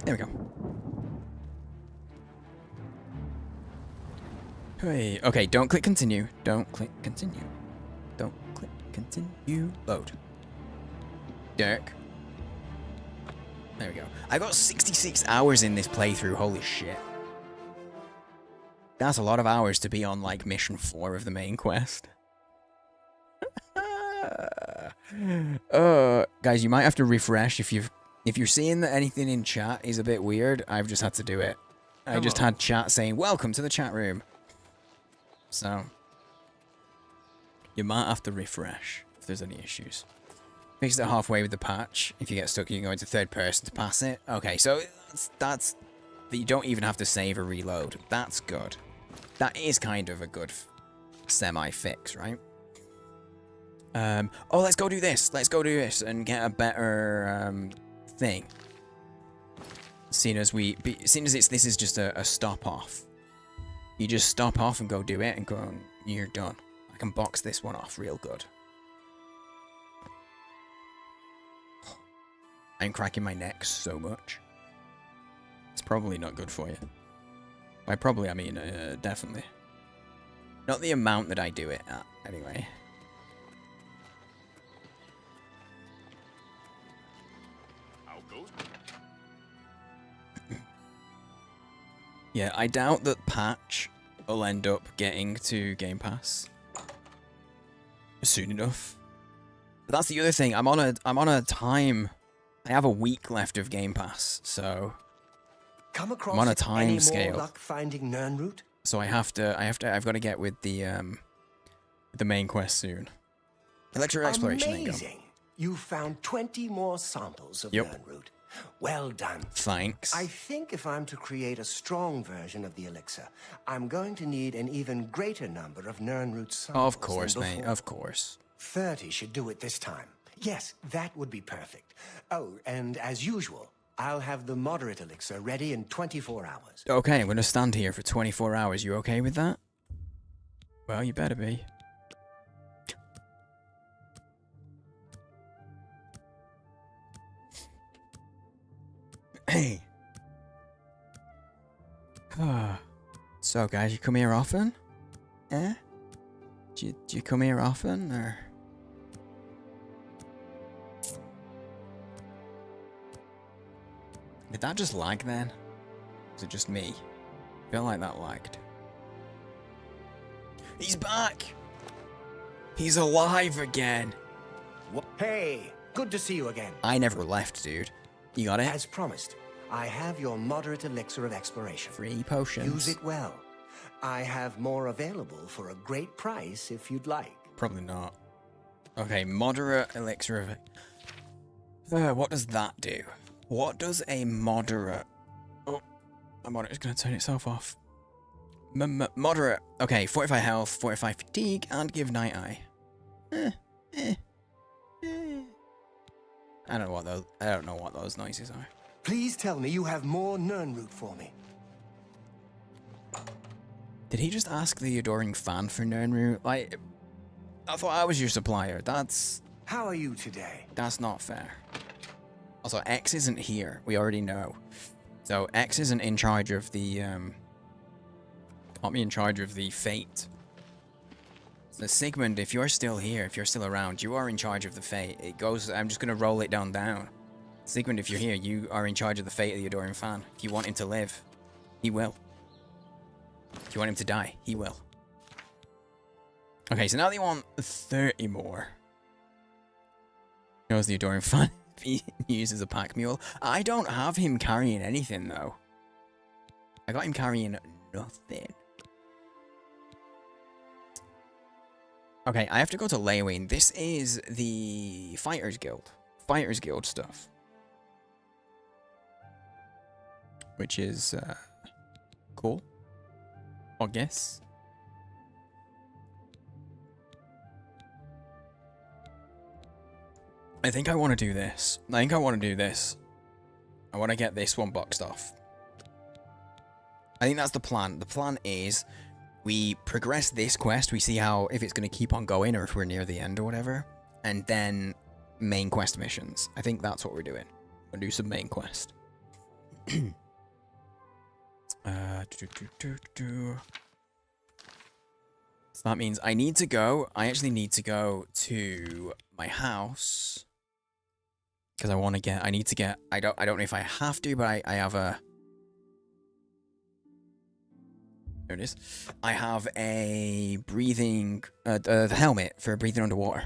There we go. Hey, okay, don't click continue. Don't click continue. Don't click continue. Load. Dirk. There we go. I got 66 hours in this playthrough. Holy shit. That's a lot of hours to be on, like, mission 4 of the main quest. Guys, you might have to refresh if you're seeing that anything in chat is a bit weird. I've just had to do it. I just had chat saying, welcome to the chat room. So, you might have to refresh if there's any issues. Fixed it halfway with the patch. If you get stuck, you can go into third person to pass it. Okay, so that's you don't even have to save or reload. That's good. That is kind of a good semi-fix, right? Oh, let's go do this. Let's go do this and get a better thing. Seeing as this is just a stop off. You just stop off and go do it and go, and you're done. I can box this one off real good. I'm cracking my neck so much. It's probably not good for you. By probably, I mean definitely. Not the amount that I do it at, anyway. Yeah, I doubt that patch will end up getting to Game Pass soon enough. But that's the other thing. I'm on a time. I have a week left of Game Pass, so Come across I'm on a time any scale. more luck finding Nirnroot? So I've got to get with the main quest soon. Electro exploration. Amazing! You found 20 more samples of Yep. Nirnroot. Well done. Thanks. I think if I'm to create a strong version of the elixir, I'm going to need an even greater number of Nirnroot samples. Of course, than mate. before. Of course. 30 should do it this time. Yes, that would be perfect. Oh, and as usual, I'll have the moderate elixir ready in 24 hours. Okay, I'm going to stand here for 24 hours. You okay with that? Well, you better be. Hey. So, guys, you come here often? Eh? Do you come here often, or...? Did that just lag then? Was it just me? I feel like that lagged. He's back! He's alive again! Hey, good to see you again. I never left, dude. You got it? As promised, I have your moderate elixir of exploration. 3 potions. Use it well. I have more available for a great price if you'd like. Probably not. Okay, moderate elixir of... what does that do? What does a moderate... Oh, my monitor's going to turn itself off. Moderate. Okay, 45 health, 45 fatigue, and give night eye. I don't know what those noises are. Please tell me you have more Nirnroot for me. Did he just ask the adoring fan for Nirnroot? Like, I thought I was your supplier. How are you today? That's not fair. Also, X isn't here. We already know. So X isn't in charge of the can't be in charge of the fate. So Sigmund, if you're still here, if you're still around, you are in charge of the fate. It goes. I'm just gonna roll it down. Sigmund, if you're here, you are in charge of the fate of the adoring fan. If you want him to live, he will. If you want him to die, he will. Okay, so now they want 30 more. Knows the adoring fan. He uses a pack mule. I don't have him carrying anything though. I got him carrying nothing. Okay, I have to go to Leywyn. This is the Fighters Guild. Fighters Guild stuff. Which is cool, I guess. I think I want to do this. I want to get this one boxed off. I think that's the plan. The plan is we progress this quest. We see how, if it's going to keep on going or if we're near the end or whatever. And then main quest missions. I think that's what we're doing. We'll do some main quest. So that means I actually need to go to my house. Because I want to get, I don't know if I have to, but I have a... There it is. I have a breathing, the helmet for breathing underwater.